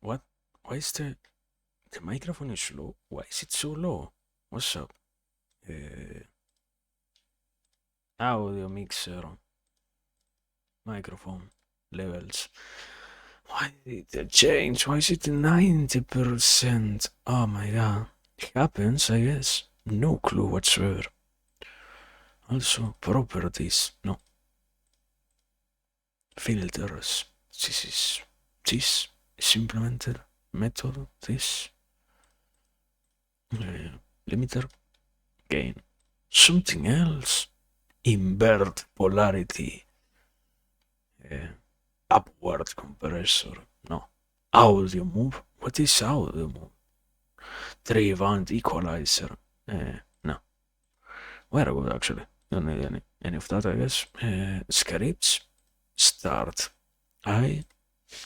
What? Why is the microphone is low? Why is it so low? What's up? Audio mixer, microphone levels. Why did it change? Why is it 90%? Oh my god. It happens, I guess. No clue whatsoever. Also, properties. No. Filters. This is implemented. Method. This. Limiter. Gain. Something else. Invert polarity. Upward compressor. No. Audio move. What is audio move? 3-band equalizer. No. Where good actually? Don't need any of that, I guess. Scripts. Start. I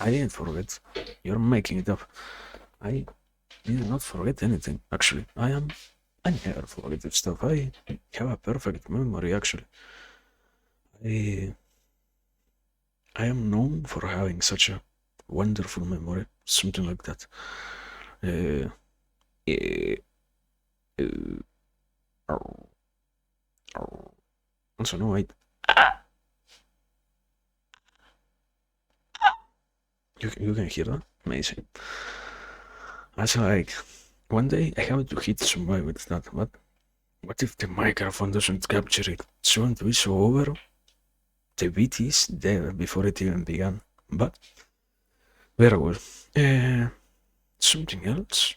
didn't forget. You're making it up. I did not forget anything, actually. I never forget stuff. I have a perfect memory, actually. I am known for having such a wonderful memory, something like that. Also, no, wait. You can hear that? Amazing. That's like, one day I have to hit somebody with that, but what if the microphone doesn't capture it? Shouldn't we show over? The beat is there before it even began, but very well. Something else?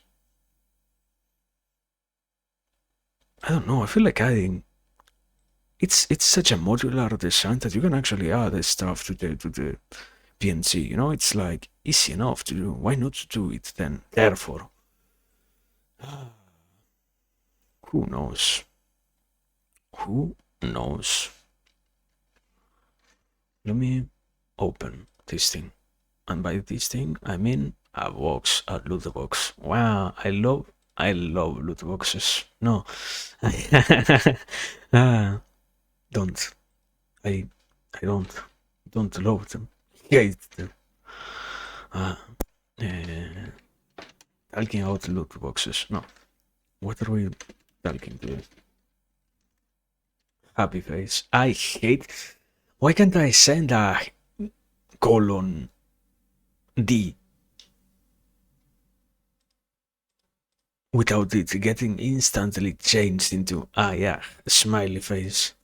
I don't know, I feel like adding... It's such a modular design that you can actually add stuff to the PNC, you know? It's like easy enough to do. Why not do it then? Therefore. Who knows? Who knows? Let me open this thing. And by this thing, I mean a box, a loot box. Wow, I love loot boxes. No. Don't. I don't love them. Hate them. Talking out loot boxes. No. What are we talking to? Happy face. I hate. Why can't I send a colon D without it getting instantly changed into yeah, a smiley face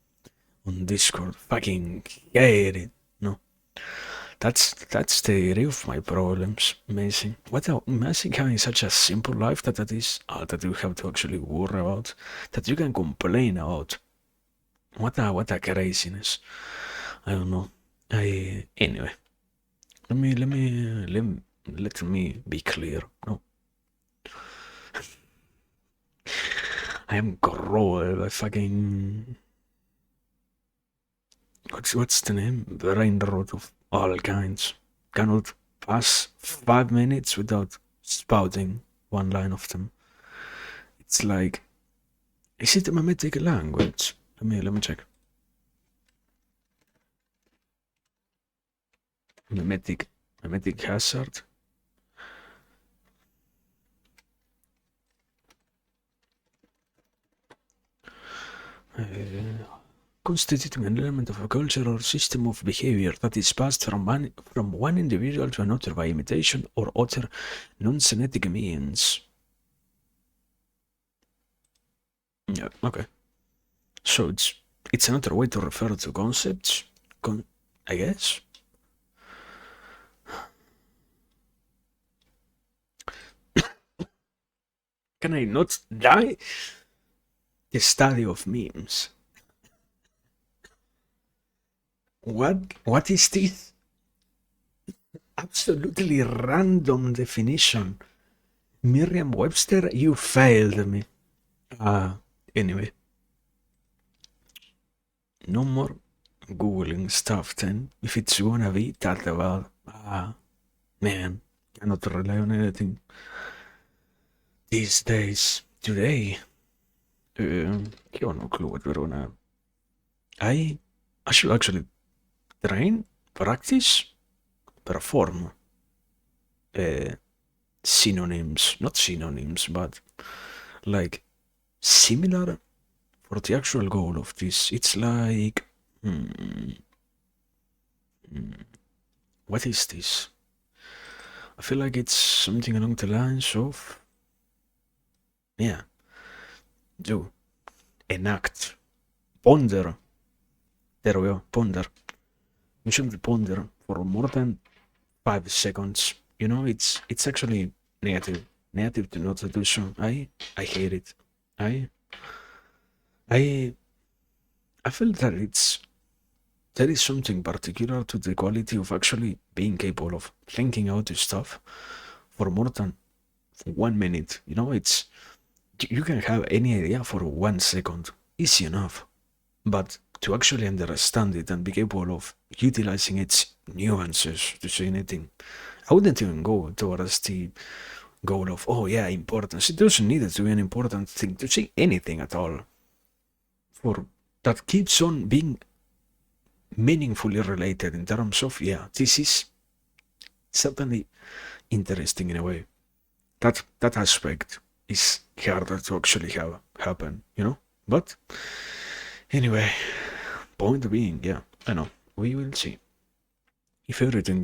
on Discord? Fucking hate it. No. That's the area of my problems. Amazing. Amazing having such a simple life that is that you have to actually worry about, that you can complain about. What a craziness. I don't know. Anyway. Let me be clear. No. I am corroded by fucking... What's the name? Brain rot of all kinds. Cannot pass 5 minutes without spouting one line of them. It's like... Is it a mimetic language? Let me check. Mimetic hazard. Constituting an element of a culture or system of behavior that is passed from one individual to another by imitation or other non-genetic means. Yeah, okay. So it's another way to refer to concepts, I guess. Can I not die? The study of memes. What is this absolutely random definition? Merriam-Webster, you failed me. Anyway. No more Googling stuff then, if it's gonna be that about. Man, cannot rely on anything these days. Today, I have no clue what we're gonna... I should actually train, practice, perform synonyms, not synonyms, but like similar for the actual goal of this. It's like, hmm, what is this? I feel like it's something along the lines of, yeah, do, enact, ponder. There we go, ponder. You should ponder for more than 5 seconds. You know, it's actually negative. Negative to not to do so. I hate it. I I I feel that there is something particular to the quality of actually being capable of thinking out this stuff for more than 1 minute. You know, it's you can have any idea for 1 second, easy enough, but to actually understand it and be capable of utilizing its nuances to say anything, I wouldn't even go towards the goal of, oh yeah, importance. It doesn't need it to be an important thing to say anything at all. For that keeps on being meaningfully related in terms of, yeah, this is certainly interesting in a way. That aspect is harder to actually have happen, you know? But anyway, point being, yeah, I know. We will see. If everything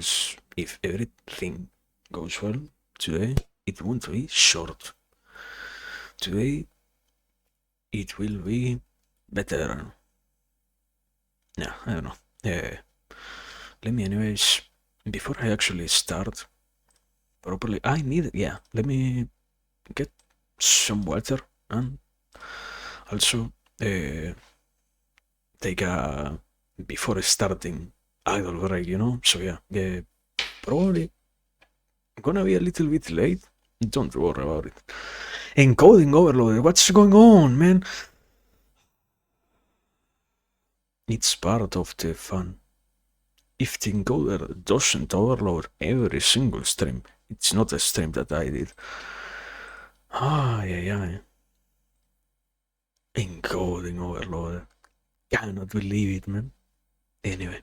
goes well today, it won't be short. Today it will be better. Yeah, I don't know. Let me anyways, before I actually start properly, I need, yeah, let me get some water and also uh, take a, before starting, idle break, you know? So yeah, probably gonna be a little bit late. Don't worry about it. Encoding overloaded, what's going on, man? It's part of the fun. If the encoder doesn't overload every single stream, it's not a stream that I did. Yeah. Encoding overloaded. Cannot believe it, man. Anyway.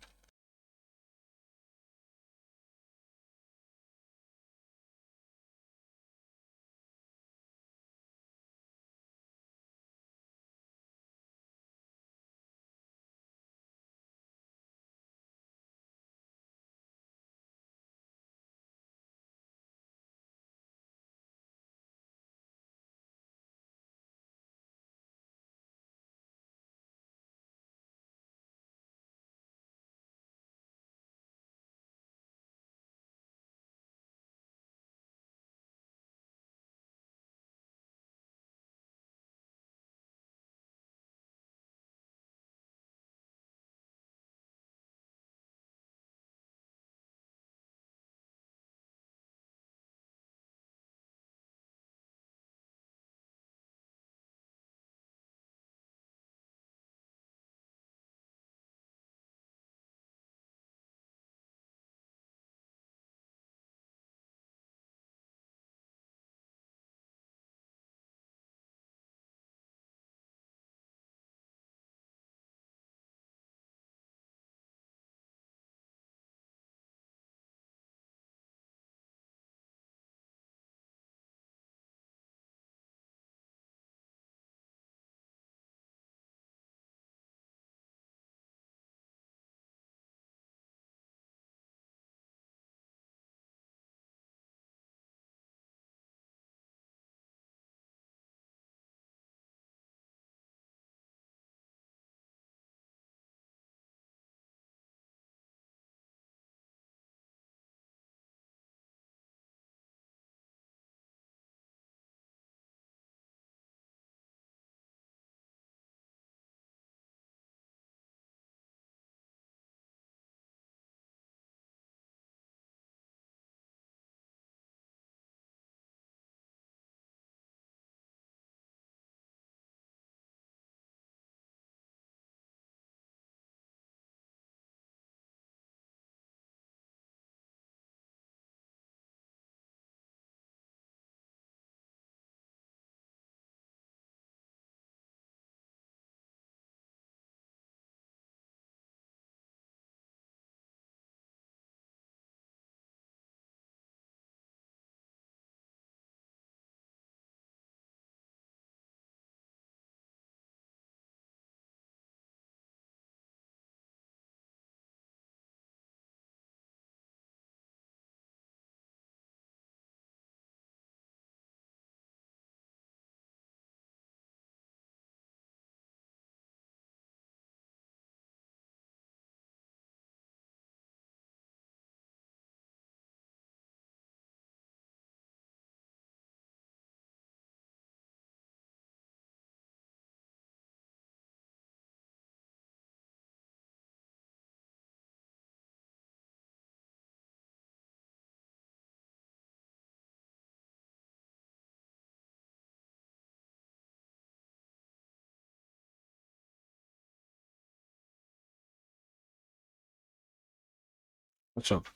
What's up?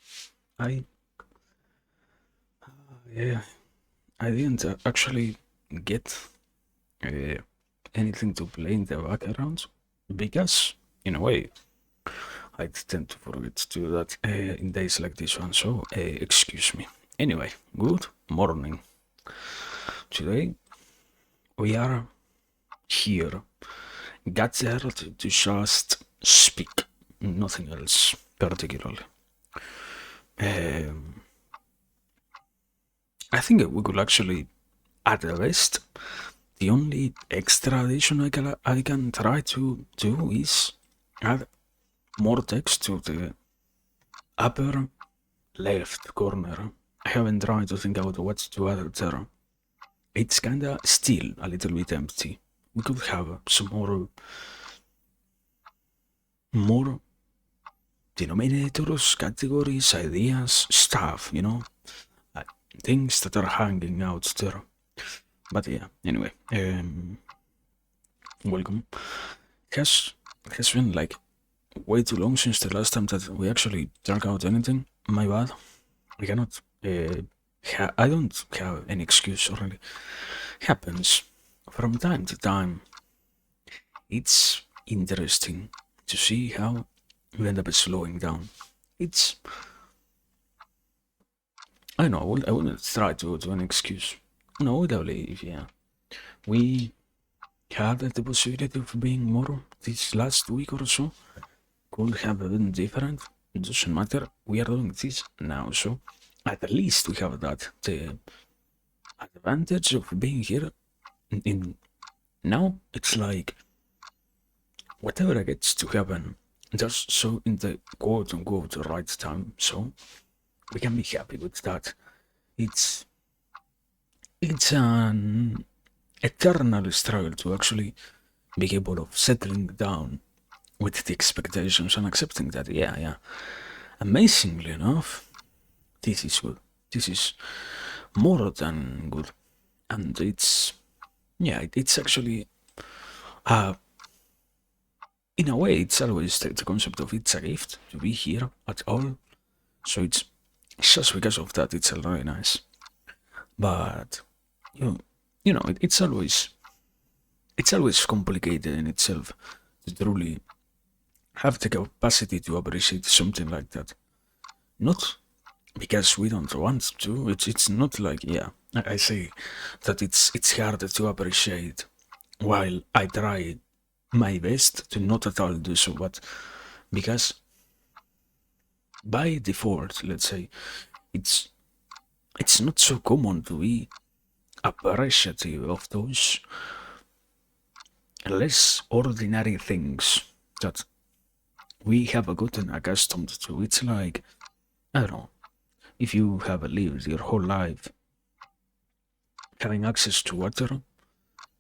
I yeah, I didn't actually get uh, anything to play in the background because, in a way, I tend to forget to do that in days like this one. So excuse me. Anyway, good morning. Today we are here, gathered to just speak, nothing else particularly. Um, I think we could actually, at the best, the only extra addition I can try to do is add more text to the upper left corner. I haven't tried to think out what to add there. It's kinda still a little bit empty. We could have some more denominators, categories, ideas, stuff, uh, things that are hanging out there. But yeah, anyway, welcome. It has been like way too long since the last time that we actually drank out anything. My bad. I cannot. I don't have any excuse already. Happens from time to time. It's interesting to see how we end up slowing down. It's. I know. I wouldn't try to do an excuse. No, Dave, yeah. We had the possibility of being more this last week or so. Could have been different. It doesn't matter. We are doing this now, so at least we have that. The advantage of being here in now, it's like whatever gets to happen, just so in the quote unquote right time, so we can be happy with that. It's it's an eternal struggle to actually be able of settling down with the expectations and accepting that yeah, amazingly enough, this is good. This is more than good. And it's actually uh in a way it's always the concept of it's a gift to be here at all. So it's just because of that it's very nice. But it's always complicated in itself to truly have the capacity to appreciate something like that. Not because we don't want to. It's not like yeah. I say that it's hard to appreciate while I try my best to not at all do so, but because by default, let's say, it's it's not so common to be appreciative of those less ordinary things that we have gotten accustomed to. It's like, I don't know, if you have lived your whole life having access to water,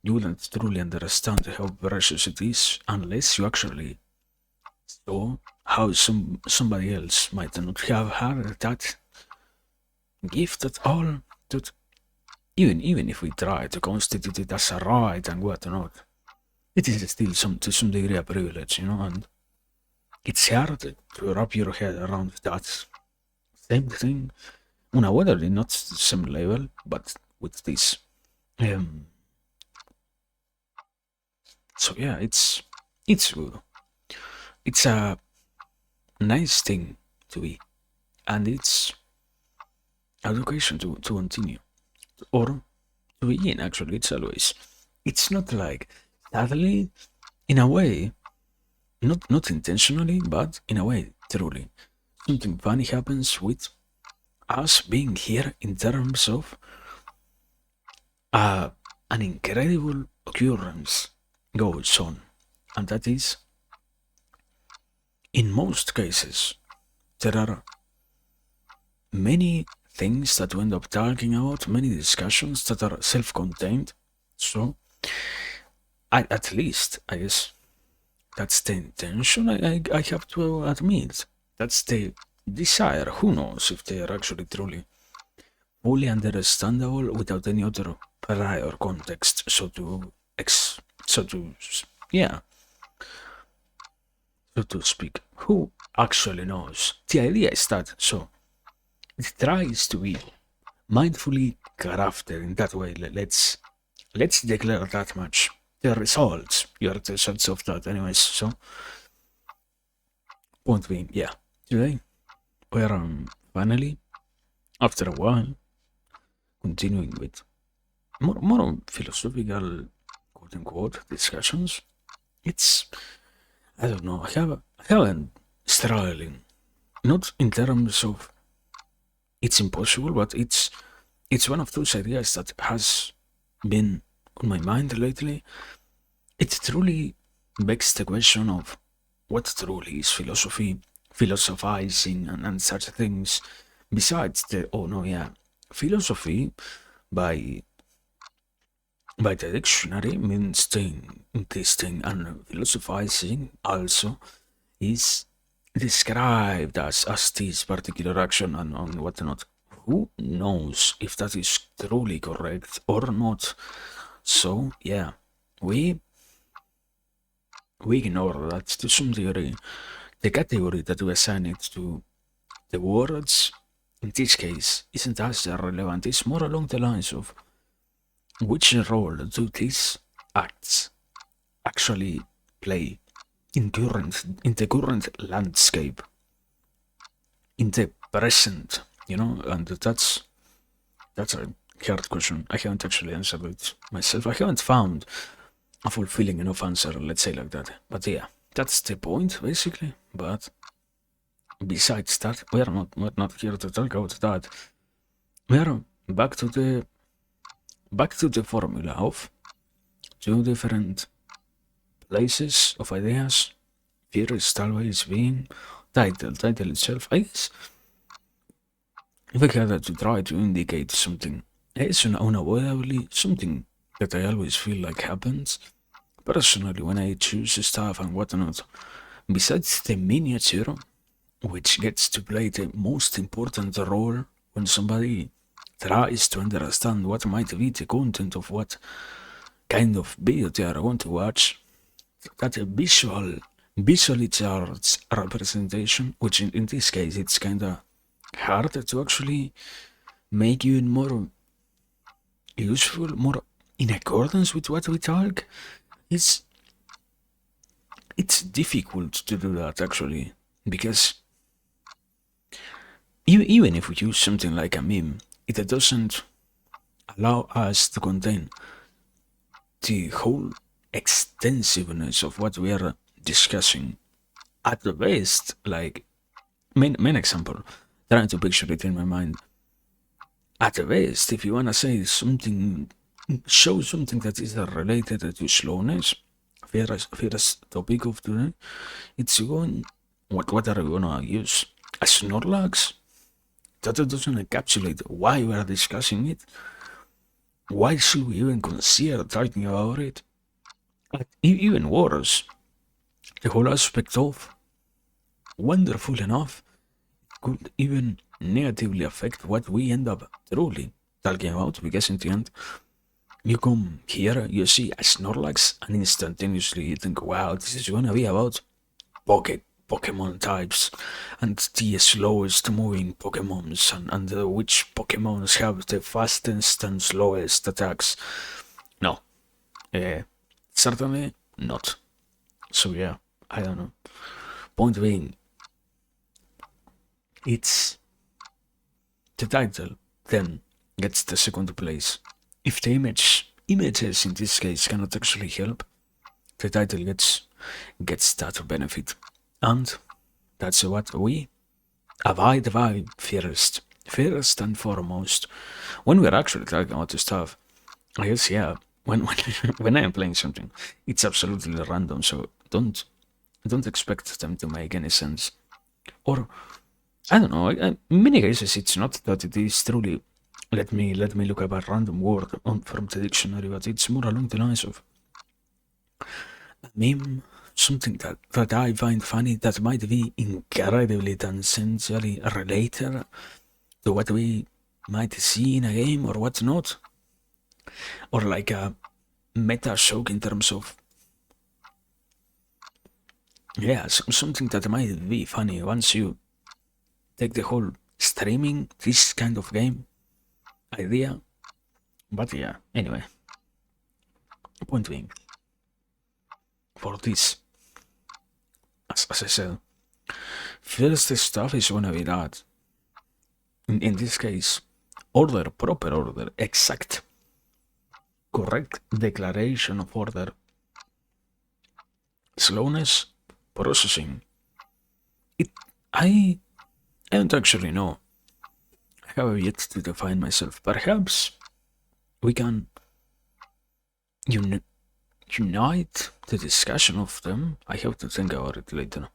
you wouldn't truly understand how precious it is unless you actually saw how somebody else might not have had that gift at all. That even if we try to constitute it as a right and whatnot, it is still to some degree a privilege, and it's hard to wrap your head around that. Same thing, whether not the same level, but with this. Um, so yeah, it's good. It's a nice thing to be, and it's education to continue or to begin. Actually, it's always. It's not like sadly, in a way, not intentionally, but in a way, truly, something funny happens with us being here in terms of an incredible occurrence goes on, and that is, in most cases, there are many things that we end up talking about, many discussions that are self-contained. So, at least, I guess, that's the intention. I have to admit, that's the desire. Who knows if they are actually truly fully understandable without any other prior context. So to yeah, so to speak. Who actually knows? The idea is that, so it tries to be mindfully crafted in that way. Let's declare that much. The results, your results of that, anyways. So, point being, yeah, today we're finally, after a while, continuing with more philosophical, quote unquote, discussions. It's, I don't know, I haven't struggling, not in terms of it's impossible, but it's one of those ideas that has been on my mind lately. It truly begs the question of what truly is philosophy, philosophizing, and such things. Besides the, oh no, yeah, philosophy by by the dictionary means testing, and philosophizing also is described as this particular action and whatnot. Who knows if that is truly correct or not? So yeah, we we ignore that to some degree. The category that we assign it to the words in this case isn't as relevant. It's more along the lines of which role do these acts actually play in the current landscape, in the present, and that's a hard question. I haven't actually answered it myself. I haven't found a fulfilling enough answer, let's say like that. But yeah, that's the point basically. But besides that, we're not here to talk about that. We're back to the formula of two different places of ideas. First always being title itself. I guess if I had to try to indicate something, it's unavoidably something that I always feel like happens personally when I choose stuff and whatnot. Besides the miniature, which gets to play the most important role when somebody tries to understand what might be the content of what kind of video they are going to watch, that a visually charged representation, which in this case it's kinda hard to actually make you more useful, more in accordance with what we talk. It's it's difficult to do that actually, because even if we use something like a meme, it doesn't allow us to contain the whole extensiveness of what we are discussing. At the best, like main example, trying to picture it in my mind. At the best, if you wanna say something, show something that is related to slowness, first topic of today, it's going. What are we gonna use? A Snorlax? That doesn't encapsulate why we are discussing it. Why should we even consider talking about it? Even worse, the whole aspect of wonderful enough could even negatively affect what we end up truly talking about, because in the end, you come here, you see a Snorlax, and instantaneously you think, wow, this is gonna be about Pokemon types and the slowest moving Pokemons, and which Pokemons have the fastest and slowest attacks. No, certainly not. So yeah, I don't know. Point being, it's the title then gets the second place. If the images in this case cannot actually help, the title gets that benefit. And that's what we abide by first. First and foremost. When we're actually talking about the stuff, I guess yeah, when when I am playing something, it's absolutely random, so don't expect them to make any sense. Or I don't know. In many cases, it's not that it is truly. Let me look up a random word from the dictionary, but it's more along the lines of a meme, something that I find funny that might be incredibly tangentially related to what we might see in a game or whatnot, or like a meta joke in terms of Yeah, something that might be funny once you take the whole streaming this kind of game idea. But yeah, anyway, point being, for this, as I said, first stuff is gonna be that. In this case, order, proper order, exact, correct declaration of order, slowness, processing. It, I don't actually know. I have yet to define myself. Perhaps we can unite the discussion of them. I have to think about it later.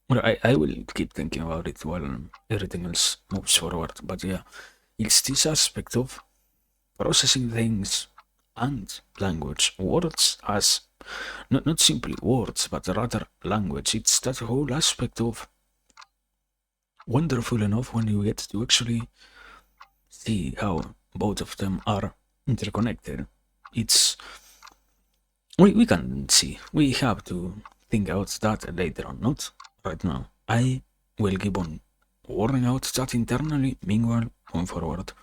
Well, I will keep thinking about it while everything else moves forward. But yeah, it's this aspect of processing things and language. Words as not simply words, but rather language. It's that whole aspect of wonderful enough when you get to actually see how both of them are interconnected. It's we can see. We have to think out that later on, not right now. I will keep on worrying out that internally, meanwhile, going forward.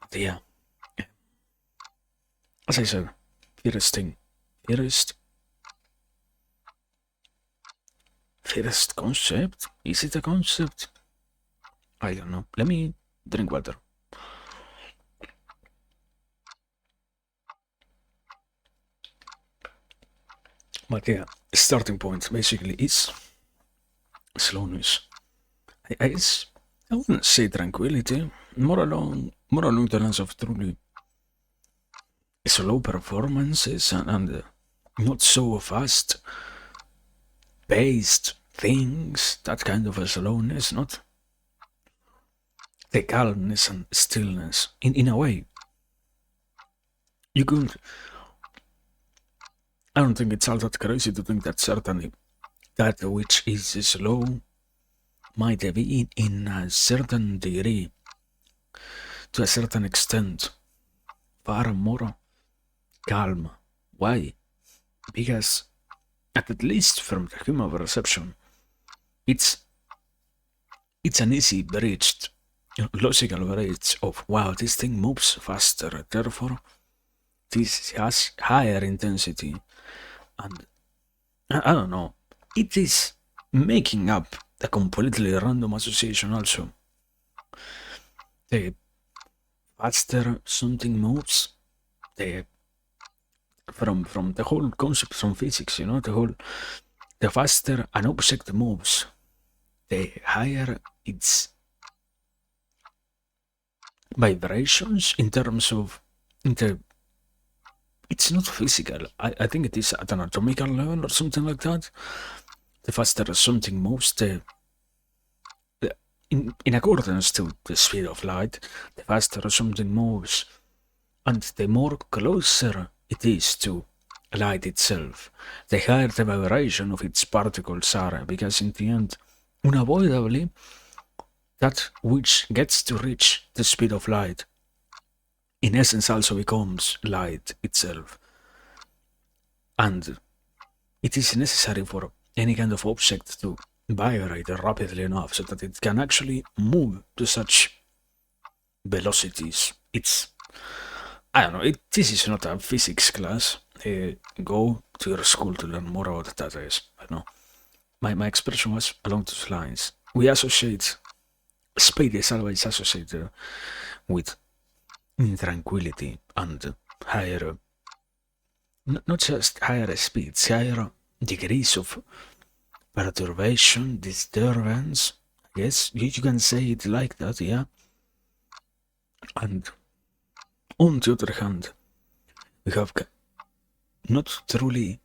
But yeah, as I said, first thing, first, first concept. Is it a concept? I don't know. Let me drink water. But yeah, starting point basically is slowness. I wouldn't say tranquility, more along the lines of truly slow performances and not so fast paced things, that kind of a slowness, not the calmness and stillness. In a way, you could. I don't think it's all that crazy to think that certainly that which is slow might be in a certain degree, to a certain extent, far more calm. Why? Because, at least from the human perception, it's an easy bridge, logical bridge of wow, this thing moves faster, therefore this has higher intensity, and I don't know, it is making up a completely random association also. The faster something moves, the from the whole concept from physics, the faster an object moves, the higher its vibrations in terms of the it's not physical. I think it is at an atomical level or something like that. The faster something moves, in accordance to the speed of light, the faster something moves, and the more closer it is to light itself, the higher the vibration of its particles are, because in the end, unavoidably, that which gets to reach the speed of light, in essence also becomes light itself. And it is necessary for any kind of object to vibrate rapidly enough so that it can actually move to such velocities. I don't know, this is not a physics class. Go to your school to learn more about that, I guess. I don't know. My expression was along those lines. We associate, speed is always associated with tranquility and higher, not just higher speeds, higher degrees of perturbation, disturbance. I guess you can say it like that, yeah. And on the other hand, we have not truly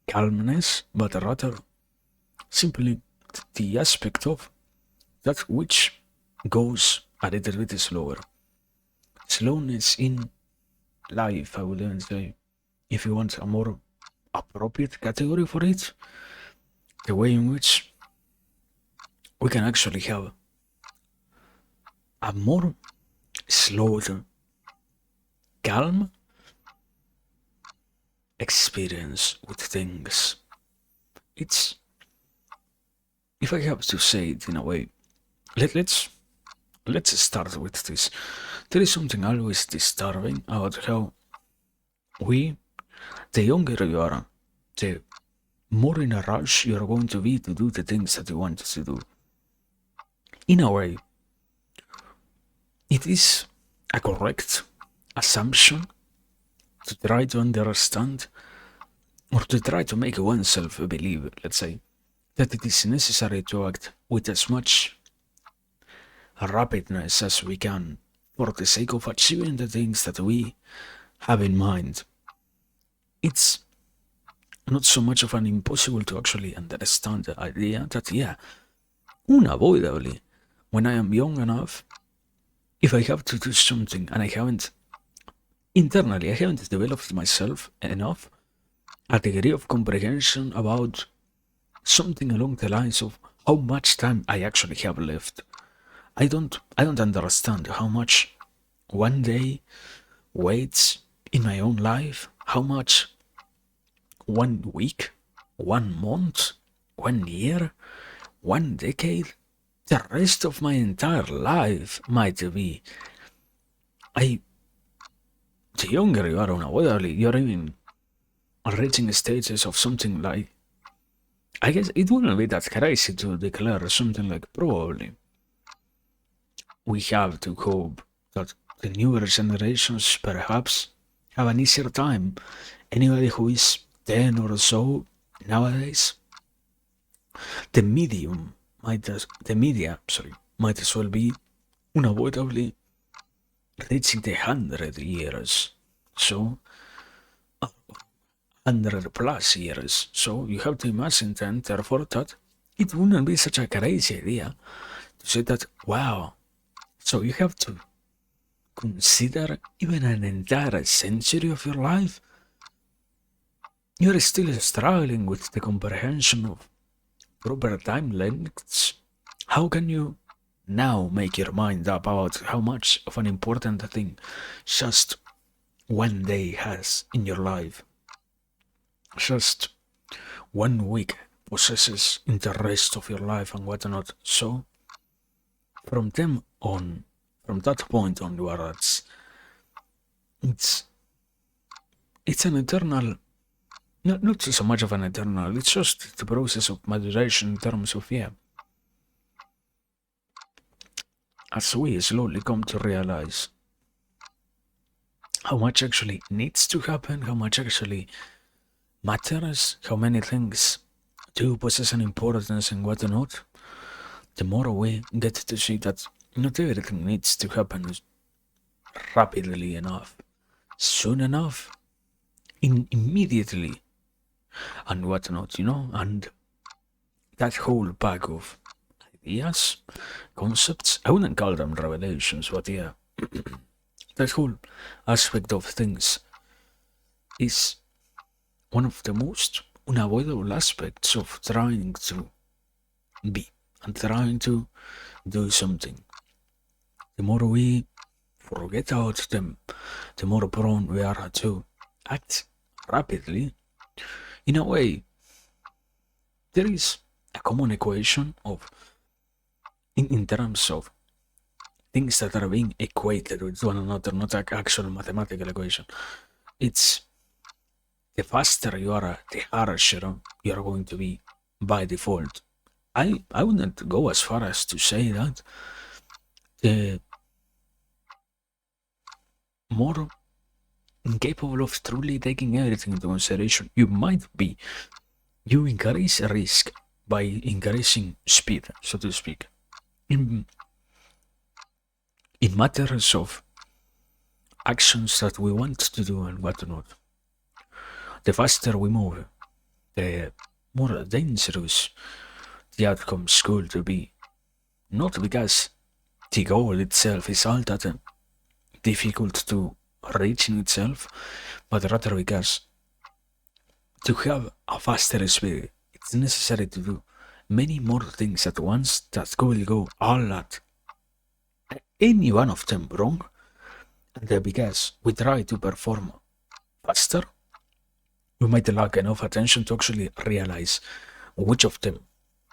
calmness, but rather simply the aspect of that which goes a little bit slower. Slowness in life, I would even say, if you want a more appropriate category for it, the way in which we can actually have a more slowed, calm experience with things it's, if I have to say it in a way, let's start with this. There is something always disturbing about how we, the younger you are, the more in a rush you are going to be to do the things that you want to do. In a way, it is a correct assumption to try to understand or to try to make oneself believe, let's say, that it is necessary to act with as much rapidness as we can for the sake of achieving the things that we have in mind. It's not so much of an impossible to actually understand the idea that, yeah, unavoidably, when I am young enough, if I have to do something and I haven't developed myself enough, a degree of comprehension about something along the lines of how much time I actually have left. I don't understand how much one day waits in my own life, how much 1 week, 1 month, 1 year, 1 decade, the rest of my entire life might be. The younger you are unavoidably, you're even reaching stages of something like, I guess it wouldn't be that crazy to declare something like, probably we have to hope that the newer generations perhaps have an easier time. Anybody who is 10 or so nowadays, the media might as well be unavoidably reaching the 100 years. So 100 plus years. So you have to imagine then, therefore, that it wouldn't be such a crazy idea to say that, wow, so you have to consider even an entire century of your life. You're still struggling with the comprehension of proper time lengths. How can you now make your mind up about how much of an important thing just one day has in your life? Just 1 week possesses in the rest of your life and whatnot. So, from that point onwards, it's an eternal, not so much of an eternal, it's just the process of maturation in terms of, yeah, as we slowly come to realize how much actually needs to happen, how much actually matters, how many things do possess an importance and whatnot, the more we get to see that not everything needs to happen rapidly enough, soon enough, immediately, and whatnot, and that whole bag of ideas, concepts, I wouldn't call them revelations, but yeah, that whole aspect of things is one of the most unavoidable aspects of trying to be and trying to do something. The more we forget about them, the more prone we are to act rapidly. In a way, there is a common equation of, in terms of things that are being equated with one another, not an actual mathematical equation. It's the faster you are, the harsher you are going to be by default. I wouldn't go as far as to say that the more incapable of truly taking everything into consideration you might be, you increase risk by increasing speed, so to speak. In matters of actions that we want to do and whatnot, the faster we move, the more dangerous the outcome's going to be. Not because the goal itself is all that difficult to reach in itself, but rather because to have a faster speed, it's necessary to do many more things at once that will go all at any one of them wrong, and because we try to perform faster, we might lack enough attention to actually realize which of them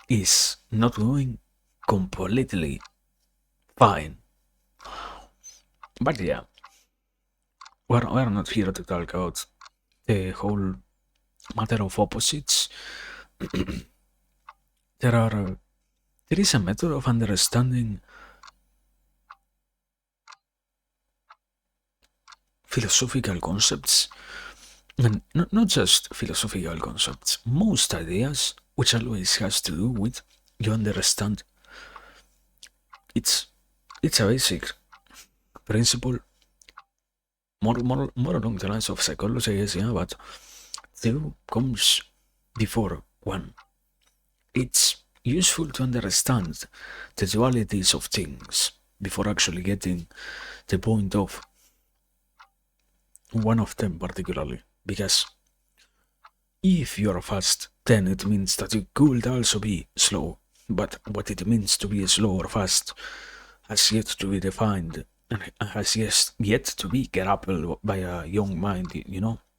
is not going completely fine. But yeah, we're not here to talk about the whole matter of opposites. There is a method of understanding philosophical concepts, and not just philosophical concepts, most ideas, which always has to do with you understand. It's it's a basic principle, more along the lines of psychology, yes, yeah, but two comes before one. It's useful to understand the dualities of things before actually getting the point of one of them particularly, because if you're fast, then it means that you could also be slow, but what it means to be slow or fast has yet to be defined and has yet to be grappled by a young mind,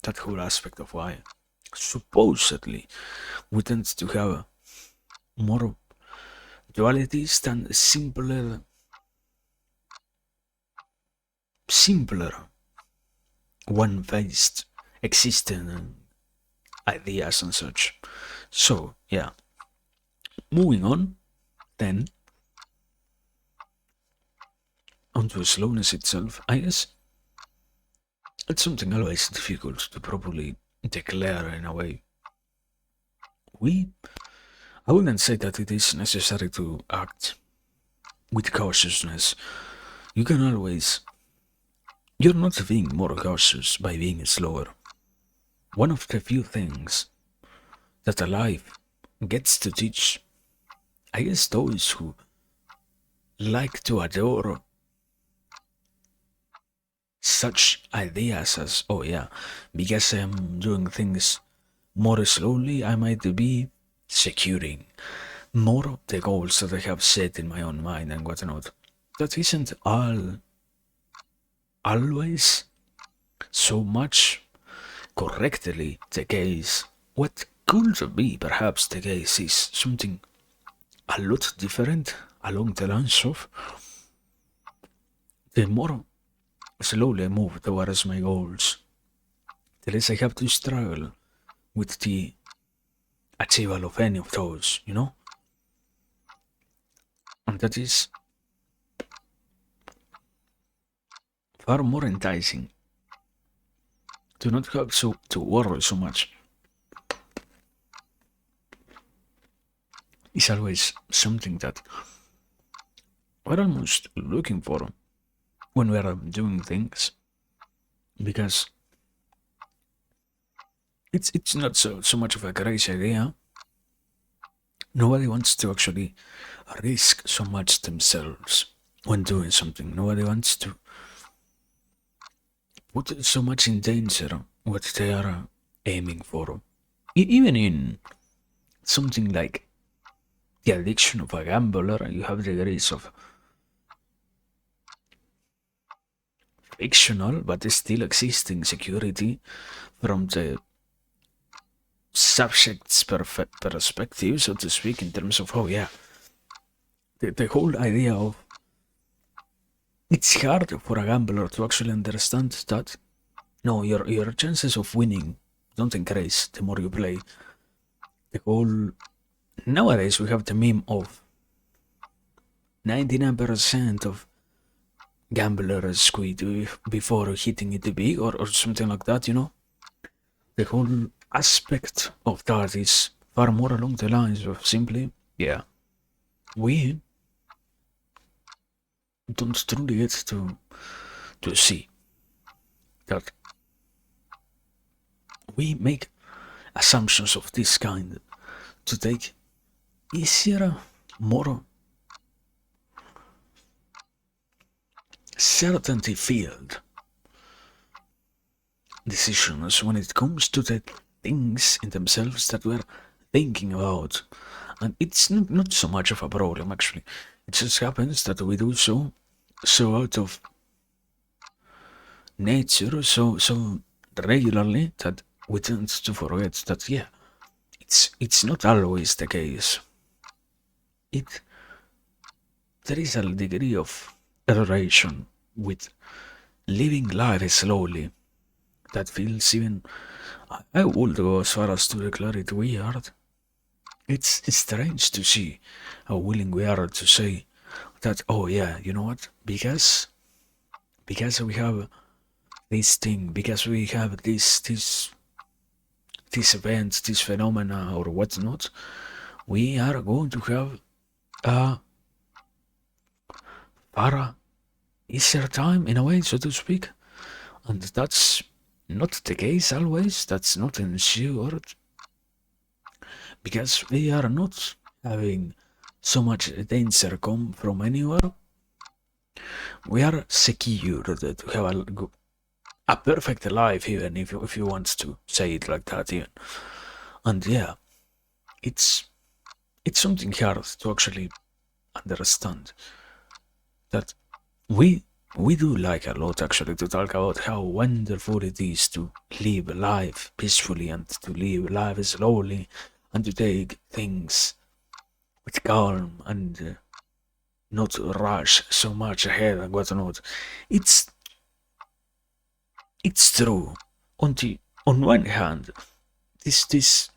that whole aspect of why supposedly we tend to have more dualities than simpler one-faced existing ideas and such. So yeah, moving on then onto slowness itself. I guess it's something always difficult to properly declare in a way. I wouldn't say that it is necessary to act with cautiousness. You can always. You're not being more cautious by being slower. One of the few things that a life gets to teach, I guess, those who like to adore such ideas as, oh yeah, because I'm doing things more slowly, I might be securing more of the goals that I have set in my own mind and whatnot. That isn't always so much correctly the case. What could be perhaps the case is something a lot different along the lines of the more slowly I move towards my goals, the less I have to struggle with the achievable of any of those. And that is far more enticing to not have to worry so much. It's always something that we're almost looking for when we're doing things, because it's not so much of a crazy idea. Nobody wants to actually risk so much themselves when doing something. Nobody wants to put so much in danger what they are aiming for. Even in something like the addiction of a gambler, you have degrees of fictional but still existing security from the subject's perspective, so to speak, in terms of, oh yeah, the whole idea of it's hard for a gambler to actually understand that no, your chances of winning don't increase the more you play. The whole nowadays we have the meme of 99% of gamblers quit before hitting it big or something like that. The whole aspect of that is far more along the lines of simply, yeah, we don't truly get to see that we make assumptions of this kind to take easier, more certainty filled decisions when it comes to the things in themselves that we're thinking about. And it's not so much of a problem actually. It just happens that we do so out of nature, so regularly that we tend to forget that, yeah, it's not always the case. It There is a degree of adoration with living life slowly that feels even, I would go as far as to declare it weird. It's strange to see how willing we are to say that, oh yeah, you know what? Because we have this thing, because we have this event, this phenomena or whatnot, we are going to have a far easier time in a way, so to speak. And that's not the case always, that's not ensured, because we are not having so much danger come from anywhere. We are secured to have a perfect life, even if you want to say it like that, even. And yeah, it's it's something hard to actually understand that we we do like a lot actually to talk about how wonderful it is to live life peacefully and to live life slowly and to take things with calm and not rush so much ahead and whatnot. It's it's true. On one hand, this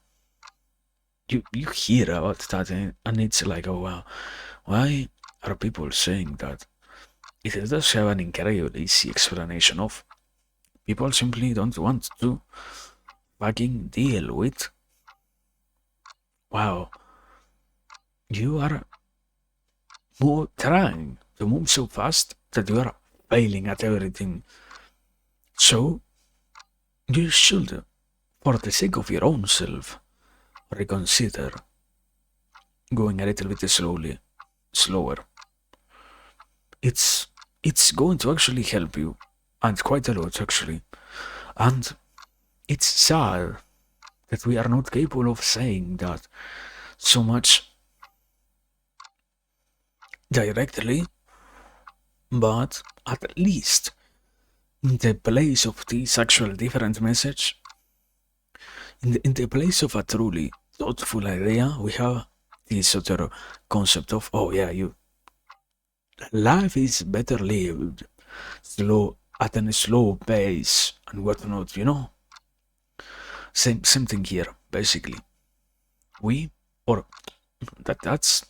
you hear about that and it's like, oh wow, why are people saying that? It does have an incredibly easy explanation of people simply don't want to fucking deal with. Wow, you are trying to move so fast that you are failing at everything. So you should, for the sake of your own self, reconsider going a little bit slower. It's it's going to actually help you, and quite a lot actually. And it's sad that we are not capable of saying that so much directly, but at least in the place of this actual different message, in the place of a truly thoughtful idea, we have this other concept of, oh yeah, you life is better lived slow at a slow pace and whatnot, you know. Same thing here, basically. We or that's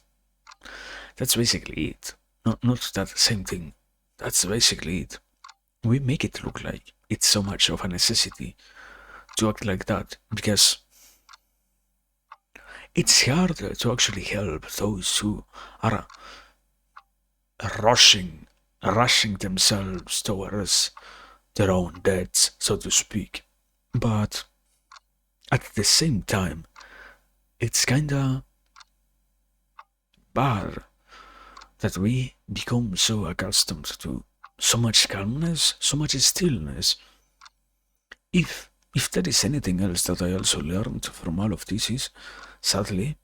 basically it. Not that same thing. That's basically it. We make it look like it's so much of a necessity to act like that because it's hard to actually help those who are rushing rushing themselves towards their own deaths, so to speak. But at the same time, it's kinda bad that we become so accustomed to so much calmness, so much stillness. If there is anything else that I also learned from all of this is, sadly,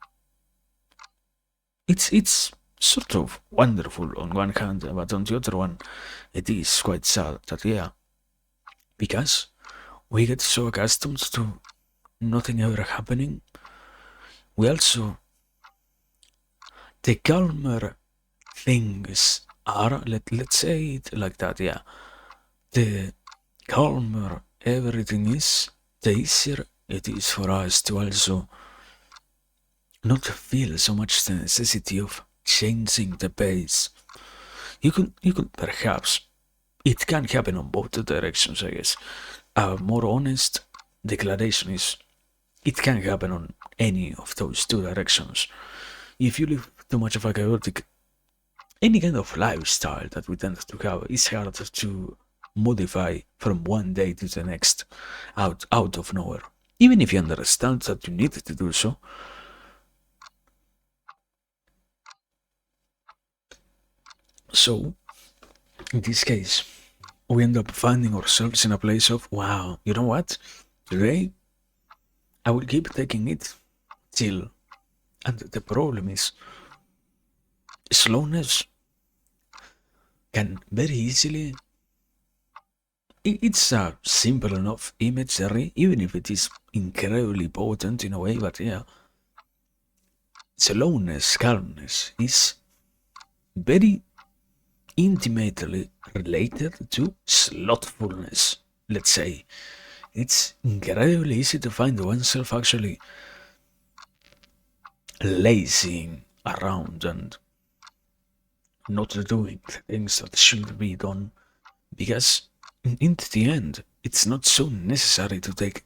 it's sort of wonderful on one hand, but on the other one, it is quite sad that yeah, because we get so accustomed to nothing ever happening, we also the calmer things are, let's say it like that, yeah. The calmer everything is, the easier it is for us to also not feel so much the necessity of changing the pace. You could perhaps it can happen on both directions, I guess. A more honest declaration is it can happen on any of those two directions. If you live too much of a chaotic any kind of lifestyle that we tend to have is hard to modify from one day to the next out of nowhere. Even if you understand that you need to do so. So, in this case, we end up finding ourselves in a place of, wow, you know what? Today, I will keep taking it till. And the problem is, slowness can very easily It's a simple enough imagery, even if it is incredibly potent in a way, but yeah. Slowness, calmness is very intimately related to slothfulness, let's say. It's incredibly easy to find oneself actually lazing around and not doing things that should be done because in the end it's not so necessary to take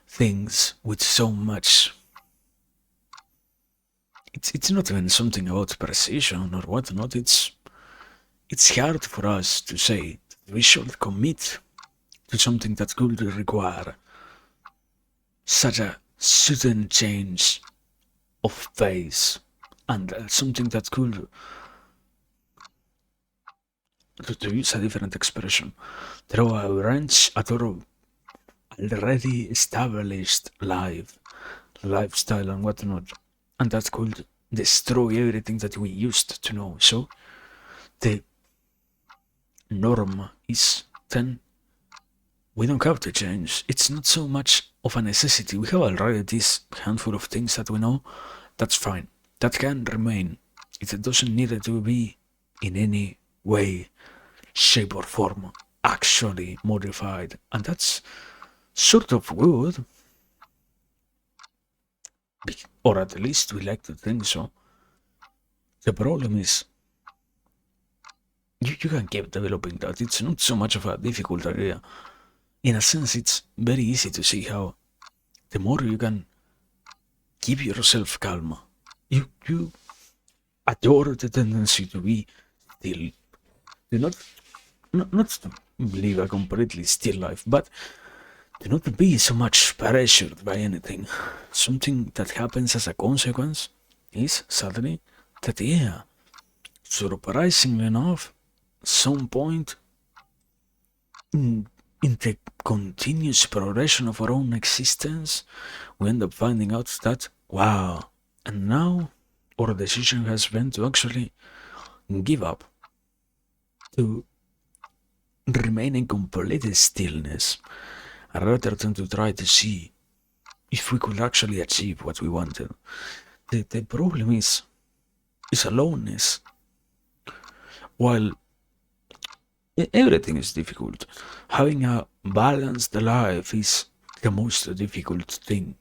things with so much. It's not even something about precision or whatnot. It's hard for us to say that we should commit to something that could require such a sudden change of pace and something that could, to use a different expression, throw a wrench at our already established lifestyle and whatnot, and that could destroy everything that we used to know. So the norm is then we don't have to change. It's not so much of a necessity. We have already this handful of things that we know. That's fine. That can remain. It doesn't need to be in any way, shape, or form actually modified. And that's sort of good. Or at least we like to think so. The problem is you can keep developing that. It's not so much of a difficult idea. In a sense, it's very easy to see how the more you can keep yourself calm, you adore the tendency to be still. Do not to live a completely still life, but do not be so much pressured by anything. Something that happens as a consequence is suddenly that, yeah, surprisingly enough, some point in the continuous progression of our own existence, we end up finding out that, wow, and now our decision has been to actually give up, to remain in complete stillness, rather than to try to see if we could actually achieve what we wanted. The problem is aloneness. While everything is difficult, having a balanced life is the most difficult thing.